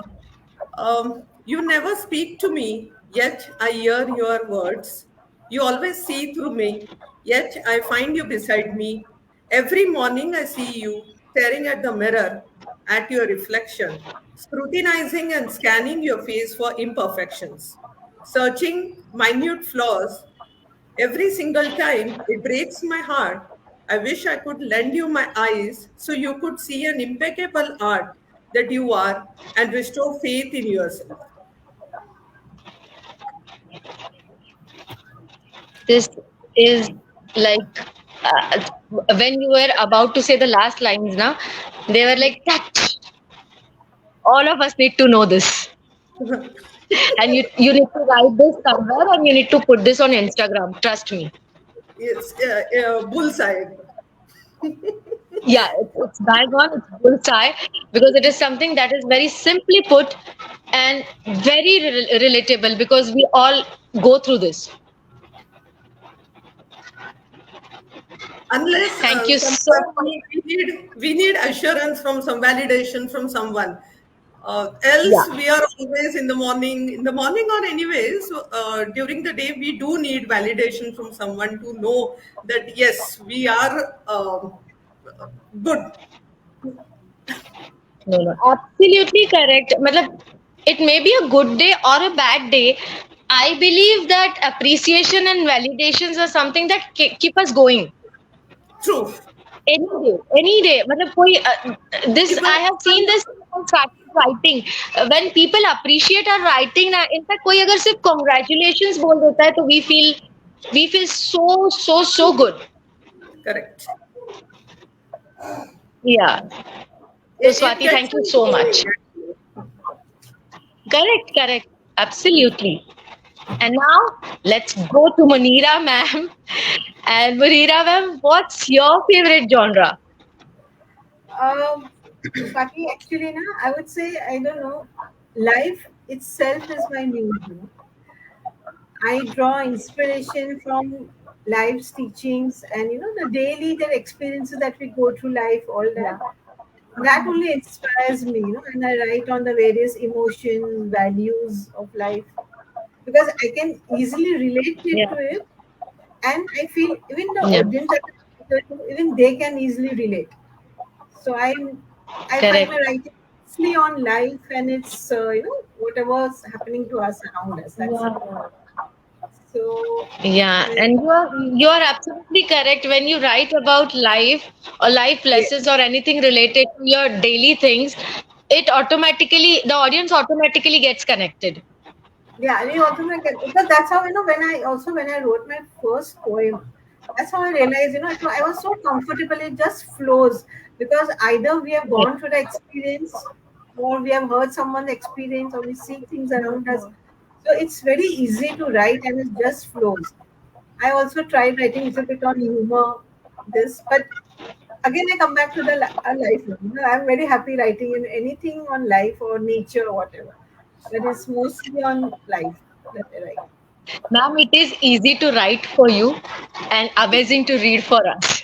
[SPEAKER 3] You never speak to me, yet I hear your words. You always see through me, yet I find you beside me. Every morning I see you staring at the mirror, at your reflection, scrutinizing and scanning your face for imperfections, searching minute flaws. Every single time it breaks my heart. I wish I could lend you my eyes so you could see an impeccable art that you are and restore faith in yourself.
[SPEAKER 1] This is like when you were about to say the last lines, now they were like that. All of us need to know this, and you need to write this somewhere, and you need to put this on Instagram. Trust me.
[SPEAKER 3] It's bullseye.
[SPEAKER 1] Yeah, it's bang on, it's bullseye because it is something that is very simply put and very relatable because we all go through this.
[SPEAKER 3] Unless
[SPEAKER 1] Thank you so much.
[SPEAKER 3] we need assurance from some validation from someone. Else
[SPEAKER 1] Yeah,
[SPEAKER 3] we are always in the morning or anyways during the day we do need validation from someone to know that yes we are good.
[SPEAKER 1] no, absolutely correct. Matlab, it may be a good day or a bad day. I believe that appreciation and validations are something that keep us going.
[SPEAKER 3] True.
[SPEAKER 1] Any day. मतलब कोई this
[SPEAKER 3] Even
[SPEAKER 1] I have seen this in started writing. When people appreciate our writing, ना, in fact कोई अगर सिर्फ congratulations बोल देता है तो we feel so good.
[SPEAKER 3] correct.
[SPEAKER 1] Yeah. So
[SPEAKER 3] It
[SPEAKER 1] Swati,
[SPEAKER 3] gets
[SPEAKER 1] thank you
[SPEAKER 3] me
[SPEAKER 1] so
[SPEAKER 3] going.
[SPEAKER 1] much. Correct. Absolutely. And now let's go to Munira ma'am. And Munira ma'am, what's your favorite genre?
[SPEAKER 4] Um, Swati, actually, na, I would say, I don't know, life itself is my muse. I draw inspiration from life's teachings and, the daily the experiences that we go through life, all that. That only inspires me, and I write on the various emotions, values of life because I can easily relate it to
[SPEAKER 1] Yeah.
[SPEAKER 4] it, and I feel even the
[SPEAKER 1] Yeah.
[SPEAKER 4] audience, even they can easily relate. So I find my
[SPEAKER 1] Correct.
[SPEAKER 4] writing mostly on life and it's whatever's happening to us around us. That's it.
[SPEAKER 1] Yeah.
[SPEAKER 4] So,
[SPEAKER 1] Yeah,
[SPEAKER 4] uh,
[SPEAKER 1] and you are absolutely correct when you write about life or life
[SPEAKER 4] yeah,
[SPEAKER 1] lessons or anything related to your daily things, it automatically the audience automatically gets connected.
[SPEAKER 4] yeah, and you also make it because that's how when I wrote my first poem, that's how I realized I was so comfortable. It just flows because either we have
[SPEAKER 1] Right.
[SPEAKER 4] gone through the experience, or we have heard someone's experience, or we see things around us. So it's very easy to write, and it just flows. I also tried writing a little bit on humor, this, but again I come back to the life. I'm very happy writing in anything on life or nature or whatever, but it's mostly on life that I write.
[SPEAKER 1] Ma'am, it is easy to write for you and amazing to read for us.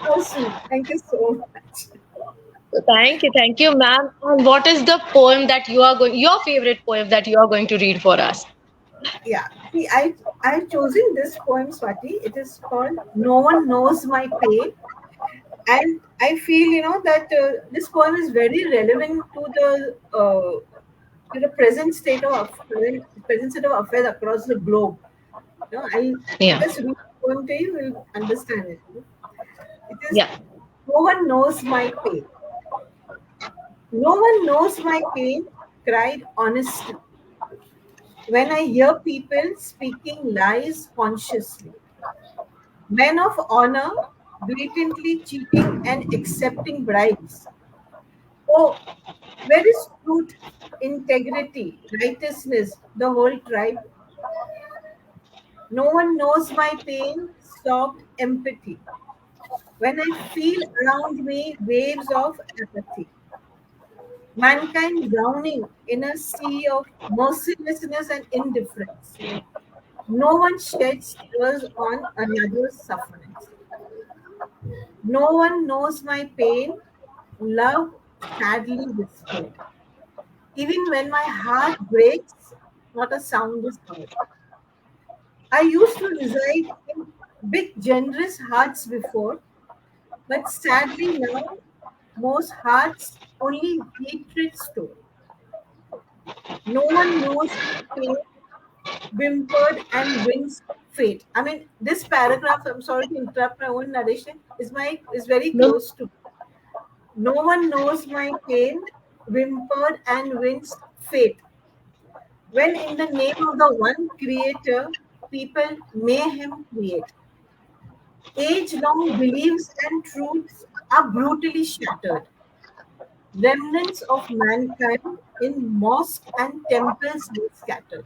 [SPEAKER 4] Oh, sweet. Thank you so much.
[SPEAKER 1] Thank you, ma'am. And what is the poem that you are going, your favorite poem that you are going to read for us?
[SPEAKER 4] Yeah. See, I've chosen this poem, Swati. It is called "No One Knows My Pain," and I feel that this poem is very relevant to the present state of present state of affairs across the globe. I'll
[SPEAKER 1] Yeah,
[SPEAKER 4] just read the poem to you. You'll understand it. It is,
[SPEAKER 1] yeah.
[SPEAKER 4] "No one knows my pain. No one knows my pain," cried honestly, when I hear people speaking lies consciously. Men of honor blatantly cheating and accepting bribes. Oh, where is truth, integrity, righteousness, the whole tribe? No one knows my pain, stopped empathy. When I feel around me waves of apathy, mankind drowning in a sea of mercilessness and indifference. No one sheds tears on another's sufferings. No one knows my pain, love sadly whispered. Even when my heart breaks, not a sound is heard. I used to reside in big, generous hearts before, but sadly now, most hearts only hatred store. No one knows my pain, whimpered and wins fate. I mean, this paragraph, I'm sorry to interrupt my own narration, is very
[SPEAKER 1] No,
[SPEAKER 4] close to. No one knows my pain, whimpered and wins fate. When in the name of the one creator, people mayhem create. Age long beliefs and truths are brutally shattered. Remnants of mankind in mosque and temples lay scattered.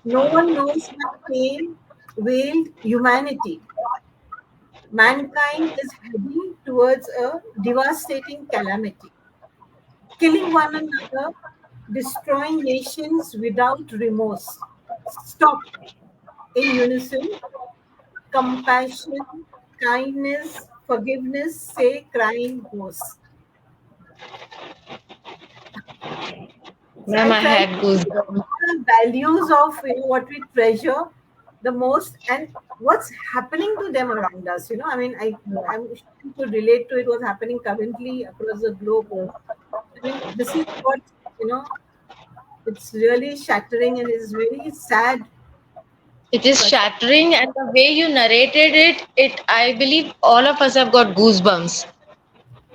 [SPEAKER 4] No one knows my pain, wailed humanity. Mankind is heading towards a devastating calamity, killing one another, destroying nations without remorse. Stop, in unison, compassion, kindness, forgiveness, say crying horse. So
[SPEAKER 1] ma'am,
[SPEAKER 4] I
[SPEAKER 1] I
[SPEAKER 4] try
[SPEAKER 1] had
[SPEAKER 4] to
[SPEAKER 1] goosebumps.
[SPEAKER 4] the values of what we treasure the most and what's happening to them around us. I mean, I'm sure you could relate to it. What's happening currently across the globe. I mean, this is what you know. It's really shattering and it's very sad.
[SPEAKER 1] It is
[SPEAKER 4] But
[SPEAKER 1] shattering, and the way you narrated it, I believe all of us have got goosebumps.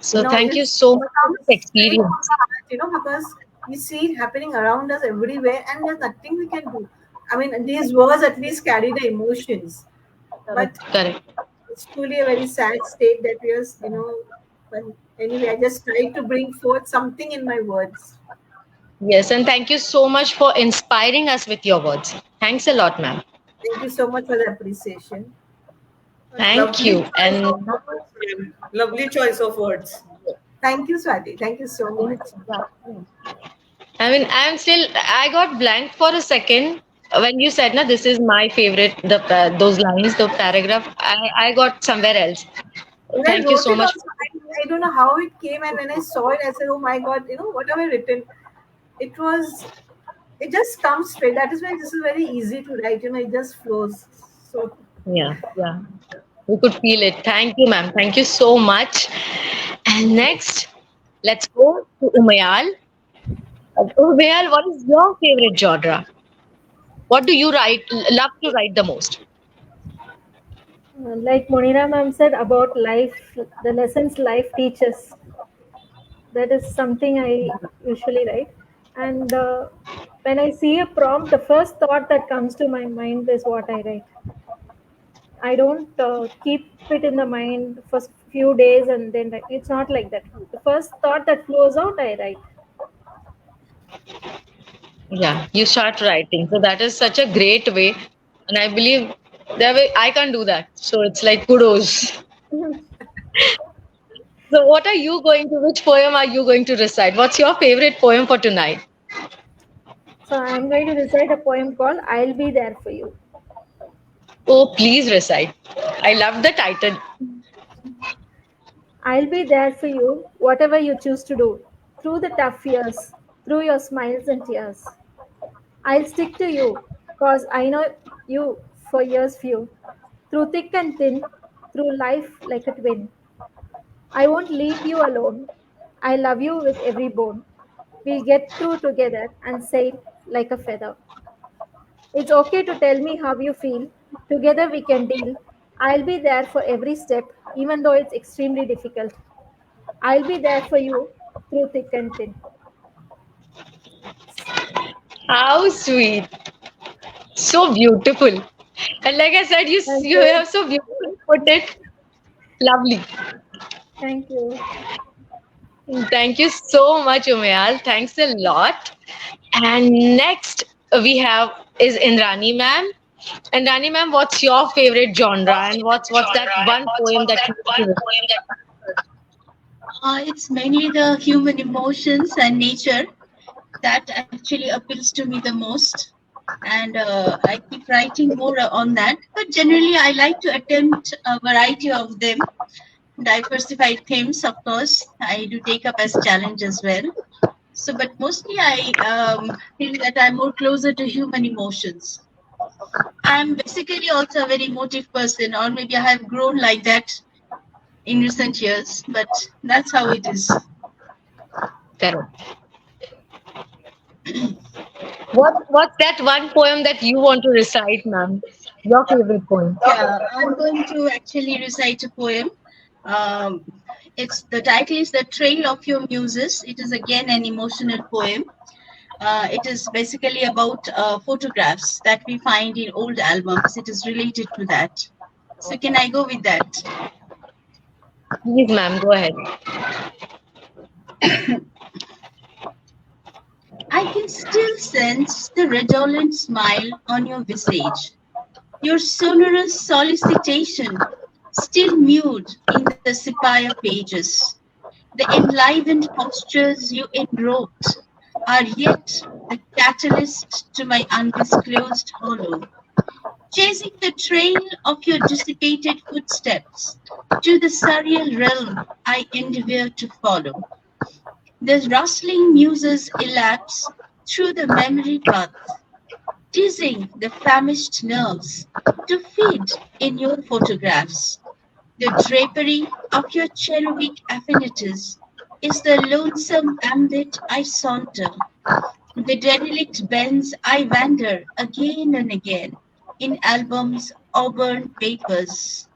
[SPEAKER 1] So thank you
[SPEAKER 4] it's
[SPEAKER 1] so much for this
[SPEAKER 4] comes straight from
[SPEAKER 1] experience.
[SPEAKER 4] the heart. Because we see it happening around us everywhere, and there's nothing we can do. I mean, these words at least carry the emotions, but
[SPEAKER 1] Correct, correct.
[SPEAKER 4] it's truly a very sad state that we are. But anyway, I just tried to bring forth something in my words.
[SPEAKER 1] Yes, and thank you so much for inspiring us with your words. Thanks a lot, ma'am.
[SPEAKER 4] Thank you so much for the appreciation.
[SPEAKER 1] Thank
[SPEAKER 3] Lovely
[SPEAKER 1] you.
[SPEAKER 3] choice of
[SPEAKER 1] And
[SPEAKER 3] words, ma'am. Lovely choice of words.
[SPEAKER 4] Thank you, Swati. Thank you so much.
[SPEAKER 1] I mean, I got blank for a second when you said, "Na, this is my favorite." Those lines, the paragraph, I got somewhere else.
[SPEAKER 4] When I
[SPEAKER 1] Thank you
[SPEAKER 4] wrote
[SPEAKER 1] so
[SPEAKER 4] it
[SPEAKER 1] much.
[SPEAKER 4] also, I don't know how it came, and when I saw it, I said, "Oh my God, what have I written?" It was, it just comes straight. That is why this is very easy to write. It just flows. So
[SPEAKER 1] Yeah, yeah. We could feel it. Thank you, ma'am. Thank you so much. And next, let's go to Umayal. Umayal, what is your favorite genre? What do you love to write the most?
[SPEAKER 5] Like Munira ma'am said about life, the lessons life teaches. That is something I usually write. And when I see a prompt, the first thought that comes to my mind is what I write. I don't keep it in the mind for few days and then write. It's not like that. The first thought that flows out, I write.
[SPEAKER 1] Yeah, you start writing. So that is such a great way. And I believe that way I can't do that. So it's like kudos. So which poem are you going to recite? What's your favorite poem for tonight?
[SPEAKER 5] So I'm going to recite a poem called I'll Be There For You.
[SPEAKER 1] Oh, please recite. I love the title.
[SPEAKER 5] I'll be there for you, whatever you choose to do, through the tough years, through your smiles and tears. I'll stick to you, cause I know you for years few, through thick and thin, through life like a twin. I won't leave you alone. I love you with every bone. We'll get through together and sail like a feather. It's okay to tell me how you feel. Together we can deal. I'll be there for every step, even though it's extremely difficult. I'll be there for you through thick and thin.
[SPEAKER 1] How sweet. So beautiful. And like I said,
[SPEAKER 5] Thank
[SPEAKER 1] you
[SPEAKER 5] you.
[SPEAKER 1] have so beautifully put it. Lovely.
[SPEAKER 5] Thank you.
[SPEAKER 1] Thank you so much, Umayal. Thanks a lot. And next we have is Indrani ma'am. Indrani ma'am, what's your favorite genre and what's that one poem that you want to
[SPEAKER 6] It's mainly the human emotions and nature that actually appeals to me the most. And I keep writing more on that. But generally, I like to attempt a variety of them. Diversified themes, of course, I do take up as challenge as well. So, but mostly I feel that I'm more closer to human emotions. I'm basically also a very emotive person, or maybe I have grown like that in recent years, but that's how it is.
[SPEAKER 1] correct? What's that one poem that you want to recite, ma'am? Your favorite poem.
[SPEAKER 6] Yeah, I'm going to actually recite a poem. Um, it's the title is "The Trail of Your Muses." It is again an emotional poem. It is basically about photographs that we find in old albums. It is related to that. So can I go with that?
[SPEAKER 1] Please, ma'am, go ahead.
[SPEAKER 6] I can still sense the redolent smile on your visage, your sonorous solicitation still mute in the sepia pages. The enlivened postures you enwrote are yet the catalyst to my undisclosed hollow, chasing the trail of your dissipated footsteps to the surreal realm I endeavor to follow. The rustling muses elapse through the memory path, teasing the famished nerves to feed in your photographs. The drapery of your cherubic affinities is the lonesome ambit I saunter, the derelict bends I wander again and again in albums' auburn papers.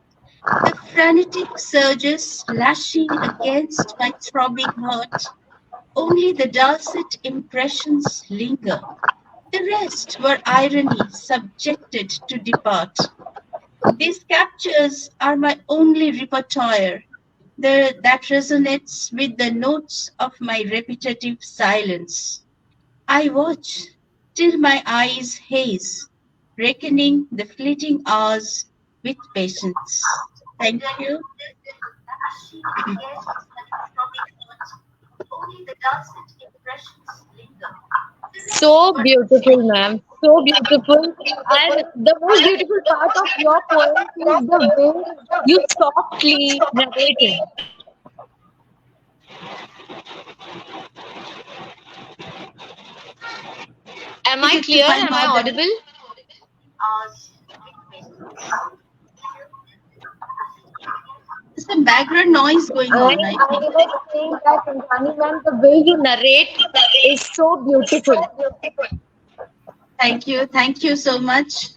[SPEAKER 6] The frenetic surges lashing against my throbbing heart, only the dulcet impressions linger. The rest were irony subjected to depart. These captures are my only repertoire that resonates with the notes of my repetitive silence. I watch till my eyes haze, reckoning the fleeting hours with patience. Thank you. Only the dulcet impressions linger.
[SPEAKER 1] So beautiful, ma'am. So beautiful. And the most beautiful part of your poem is the way you softly narrate it. Am I
[SPEAKER 6] Is it
[SPEAKER 1] clear?
[SPEAKER 6] fine
[SPEAKER 1] Am I
[SPEAKER 6] now then?
[SPEAKER 1] audible?
[SPEAKER 6] There's some background noise going
[SPEAKER 1] I
[SPEAKER 6] on, I think.
[SPEAKER 1] was saying that, Indrani ma'am, the way you narrate is so beautiful.
[SPEAKER 6] Thank you so much.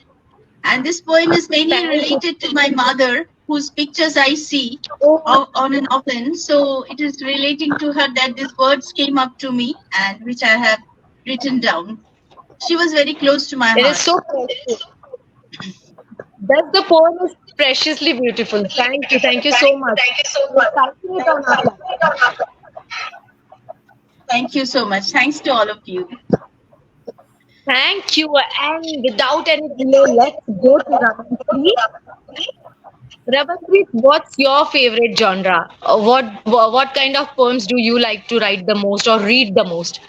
[SPEAKER 6] And this poem is mainly
[SPEAKER 1] Thank you.
[SPEAKER 6] related to my mother, whose pictures I see
[SPEAKER 1] Oh,
[SPEAKER 6] on and often. So it is relating to her that these words came up to me and which I have written down. She was very close to my
[SPEAKER 1] it is
[SPEAKER 6] heart.
[SPEAKER 1] so precious. That the poem is preciously beautiful. Thank you so much. Reciting it on our platform.
[SPEAKER 6] Thank you so much. Thanks to all of you.
[SPEAKER 1] Thank you. And without any delay, let's go to Ramanpreet. Ramanpreet, what's your favorite genre? What kind of poems do you like to write the most or read the most?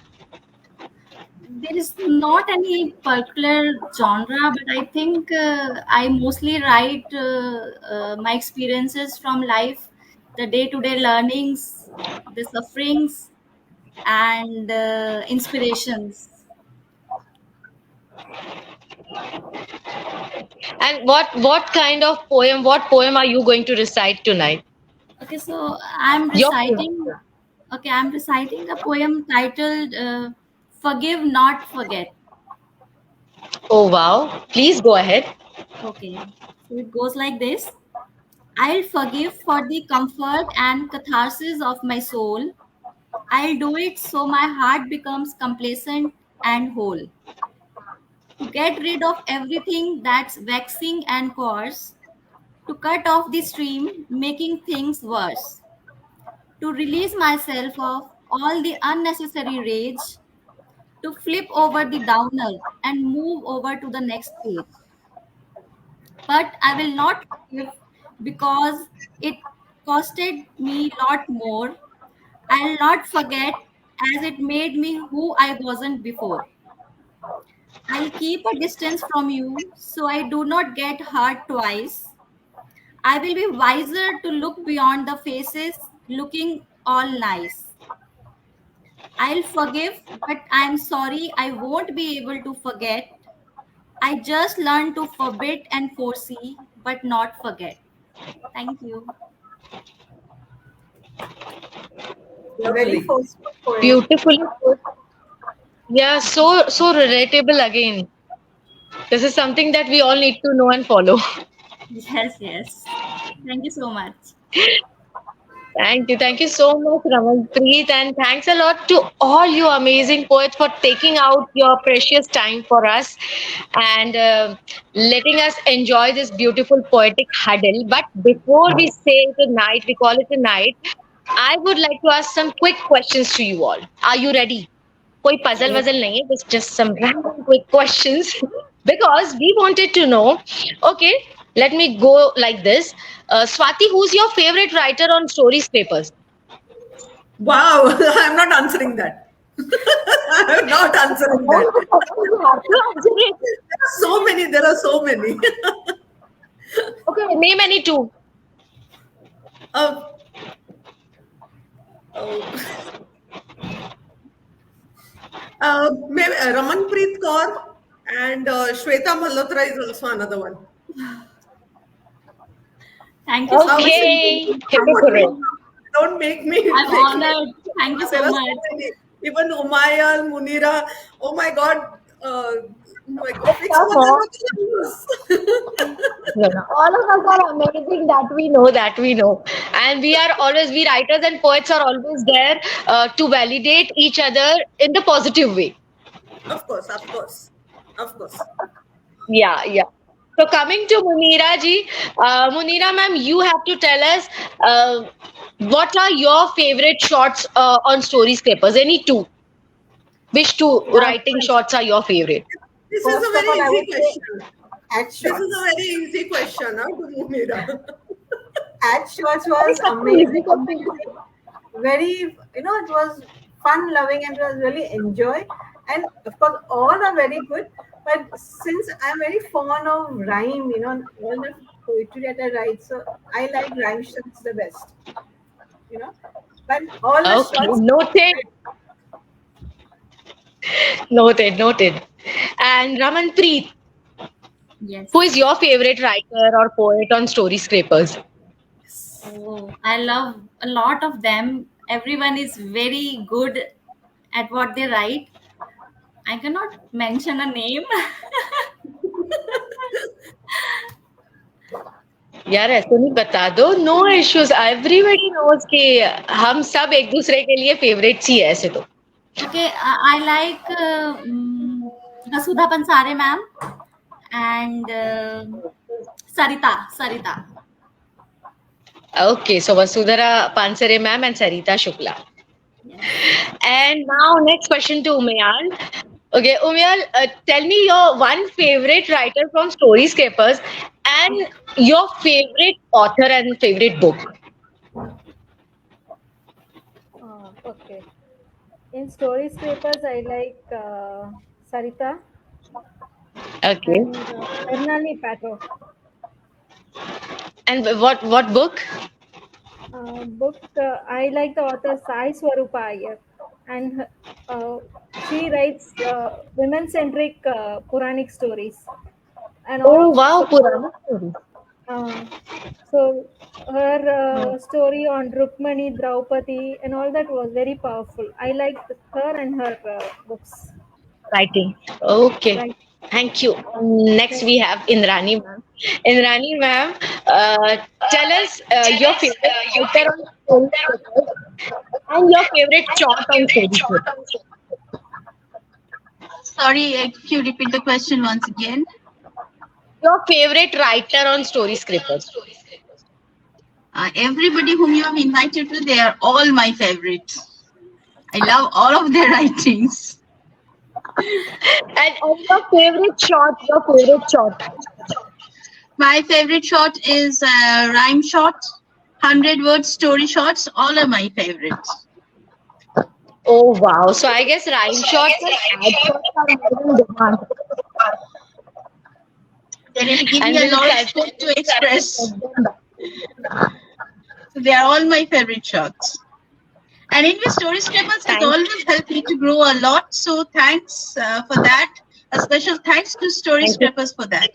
[SPEAKER 7] There is not any particular genre, but I think I mostly write my experiences from life, the day-to-day learnings, the sufferings, and inspirations.
[SPEAKER 1] And what kind of poem? What poem are you going to recite tonight?
[SPEAKER 7] Okay, so I'm
[SPEAKER 1] Your favorite.
[SPEAKER 7] reciting. Okay, I'm reciting a poem titled "Forgive, Not Forget."
[SPEAKER 1] Oh wow! Please go ahead.
[SPEAKER 7] Okay, so it goes like this. I'll forgive for the comfort and catharsis of my soul. I'll do it so my heart becomes complacent and whole. To get rid of everything that's vexing and coarse. To cut off the stream, making things worse. To release myself of all the unnecessary rage. To flip over the downer and move over to the next page. But I will not forgive because it costed me lot more. I'll not forget as it made me who I wasn't before. I'll keep a distance from you so I do not get hurt twice. I will be wiser to look beyond the faces looking all nice. I'll forgive, but I'm sorry I won't be able to forget. I just learned to forbid and foresee, but not forget. Thank you.
[SPEAKER 4] Very
[SPEAKER 3] Lovely.
[SPEAKER 4] forceful poem.
[SPEAKER 1] Beautifully put. Yeah, so relatable again. This is something that we all need to know and follow.
[SPEAKER 7] Yes, yes. Thank you so much.
[SPEAKER 1] Thank you so much, Ramanpreet, and thanks a lot to all you amazing poets for taking out your precious time for us and letting us enjoy this beautiful poetic huddle. But before we say good night, we call it a night. I would like to ask some quick questions to you all. Are you ready? कोई puzzle
[SPEAKER 4] Yes.
[SPEAKER 1] वजल नहीं है, just some random quick questions because we wanted to know. Okay, let me go like this. Swati, who's your favorite writer on stories papers?
[SPEAKER 3] Wow, I'm not answering that. I'm not answering
[SPEAKER 1] Oh,
[SPEAKER 3] that.
[SPEAKER 1] you have to answer it.
[SPEAKER 3] There are so many. There are so many.
[SPEAKER 1] Okay, name any two.
[SPEAKER 3] uh, uh, maybe Ramanpreet Kaur and Shweta Malhotra is also another one.
[SPEAKER 7] Thank you so much.
[SPEAKER 1] Okay,
[SPEAKER 3] Don't
[SPEAKER 1] hypocrite.
[SPEAKER 3] don't make me
[SPEAKER 7] I'm
[SPEAKER 3] like
[SPEAKER 7] honored. Thank you
[SPEAKER 3] there
[SPEAKER 7] so
[SPEAKER 3] are so
[SPEAKER 7] much.
[SPEAKER 3] many. Even Umayal, Munira. Oh my God. My God. Fix
[SPEAKER 1] Come
[SPEAKER 3] mother
[SPEAKER 1] on.
[SPEAKER 3] not
[SPEAKER 1] No, no. All of us are amazing. That we know, and we writers and poets are always there to validate each other in the positive way.
[SPEAKER 3] Of course, of course, of course.
[SPEAKER 1] Yeah, yeah. So coming to Munira ji, Munira ma'am, you have to tell us what are your favorite shots on stories papers? Any two? Which two
[SPEAKER 4] Yeah,
[SPEAKER 1] writing shots are your favorite?
[SPEAKER 3] This is a
[SPEAKER 4] first of
[SPEAKER 3] very
[SPEAKER 4] all, I
[SPEAKER 3] easy
[SPEAKER 4] would say
[SPEAKER 3] question.
[SPEAKER 4] ad
[SPEAKER 3] This is a
[SPEAKER 4] shots.
[SPEAKER 3] very easy question, huh, to Munira.
[SPEAKER 4] Ad shots
[SPEAKER 1] अरे
[SPEAKER 4] was
[SPEAKER 1] सबसे easy
[SPEAKER 4] amazing,
[SPEAKER 1] question.
[SPEAKER 4] amazing. Very, it was fun loving and it was really enjoy. And of course, all are very good. But since I'm very fond of rhyme, all the poetry that I write, so I like rhyme shots the best, you know. But all the
[SPEAKER 1] Okay,
[SPEAKER 4] shots,
[SPEAKER 1] noted. And Ramanpreet, who
[SPEAKER 7] Yes.
[SPEAKER 1] is your favorite writer or poet on story scrapers?
[SPEAKER 7] Oh, I love a lot of them. Everyone is very good at what they write. I cannot mention a name.
[SPEAKER 1] यार ऐसे नहीं बता दो. No issues. Everybody knows कि हम सब एक दूसरे के लिए फेवरेट्स ही है ऐसे तो.
[SPEAKER 7] Okay, I like Vasudha Pansare ma'am and Sarita.
[SPEAKER 1] Okay, so Vasudhara Pansare ma'am and Sarita Shukla.
[SPEAKER 7] Yes.
[SPEAKER 1] And now next question to Umayal. Okay, Umayal, tell me your one favorite writer from Storyscapers and your favorite author and favorite book.
[SPEAKER 5] Okay. In story scrapers, I like Sarita
[SPEAKER 1] Okay.
[SPEAKER 5] and Ernani Pato.
[SPEAKER 1] And what book?
[SPEAKER 5] Book, I like the author Sai Swarupa Iyer, and she writes women-centric Puranic stories. And
[SPEAKER 1] Oh wow, Purana story.
[SPEAKER 5] So her story on Rukmani, Draupadi, and all that was very powerful. I liked her and her books.
[SPEAKER 1] Writing. Okay.
[SPEAKER 5] Right.
[SPEAKER 1] Thank you. Next we have Indrani ma'am. Indrani ma'am, tell us your favorite author on Storyscapers and your favorite short on Storyscapers.
[SPEAKER 6] Sorry, if you repeat the question once again.
[SPEAKER 1] Your favorite writer on Storyscapers.
[SPEAKER 6] Everybody whom you have invited to, they are all my favorites. I love all of their writings.
[SPEAKER 1] And your favorite short,
[SPEAKER 6] My favorite short is rhyme short, 100-word story shorts. All are my favorites.
[SPEAKER 1] Oh wow. So I guess rhyme shots and ad shots are more in demand.
[SPEAKER 6] They really give
[SPEAKER 1] And
[SPEAKER 6] me a
[SPEAKER 1] we'll
[SPEAKER 6] lot of
[SPEAKER 1] try
[SPEAKER 6] scope to express. So they are all my favorite shots. And anyway, Storyscapers has always helped me to grow a lot. So thanks for that. A special thanks to Storyscapers for that.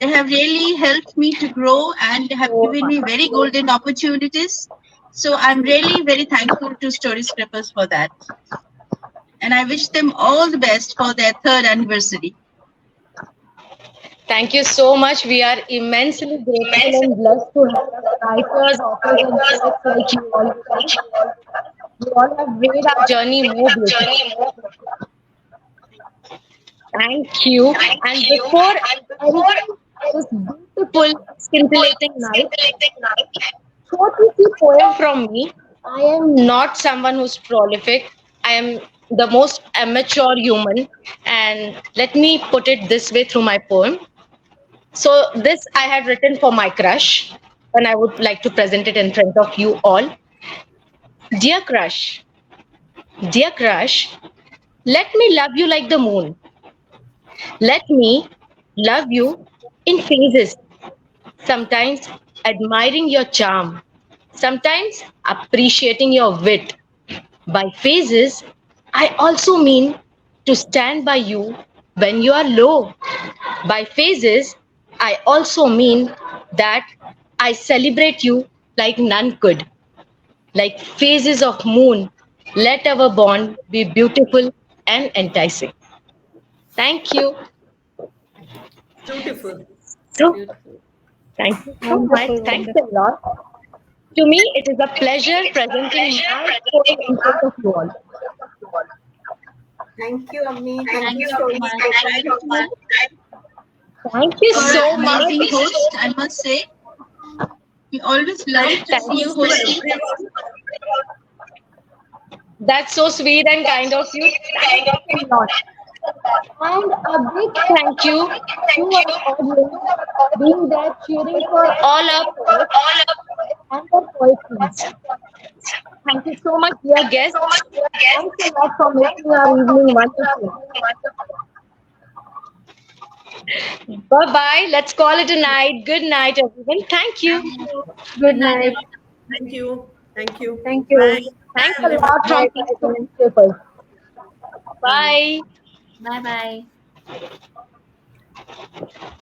[SPEAKER 6] They have really helped me to grow and have given me very golden opportunities. So I'm really very thankful to Storyscapers for that. And I wish them all the best for their 3rd anniversary.
[SPEAKER 1] Thank you so much. We are immensely grateful and blessed to have writers, authors, and poets like you all. You all have made our journey more beautiful. Thank you. And before ending this beautiful, scintillating night, what is the poem from me? I am not someone who's prolific. I am the most amateur human. And let me put it this way through my poem. So this I had written for my crush, and I would like to present it in front of you all. Dear crush, let me love you like the moon. Let me love you in phases, sometimes admiring your charm, sometimes appreciating your wit. By phases, I also mean to stand by you when you are low. By phases, I also mean that I celebrate you like none could. Like phases of moon, let our bond be beautiful and enticing. Thank you.
[SPEAKER 3] Beautiful.
[SPEAKER 1] So, thank you so much. Thanks a lot. To me, it is a pleasure presenting my poem in front of you all.
[SPEAKER 4] Thank you, Avni.
[SPEAKER 7] Thank you so much.
[SPEAKER 4] Storyscapers.
[SPEAKER 1] Thank you so much.
[SPEAKER 6] Amazing host, I must say. We always love to see you hosting.
[SPEAKER 1] That's so sweet and kind of you. Thank you a lot. And a big thank you to our audience being there cheering for all our poets and their poetries. Thank you so much, dear guests. Thanks a lot for making our evening wonderful. Bye bye. Let's call it a night. Good night, everyone. Thank you.
[SPEAKER 5] Good night.
[SPEAKER 3] Thank you. Thank you.
[SPEAKER 5] Thank you.
[SPEAKER 3] Bye.
[SPEAKER 1] Thanks a lot from Newspapers. Bye.
[SPEAKER 7] Bye bye.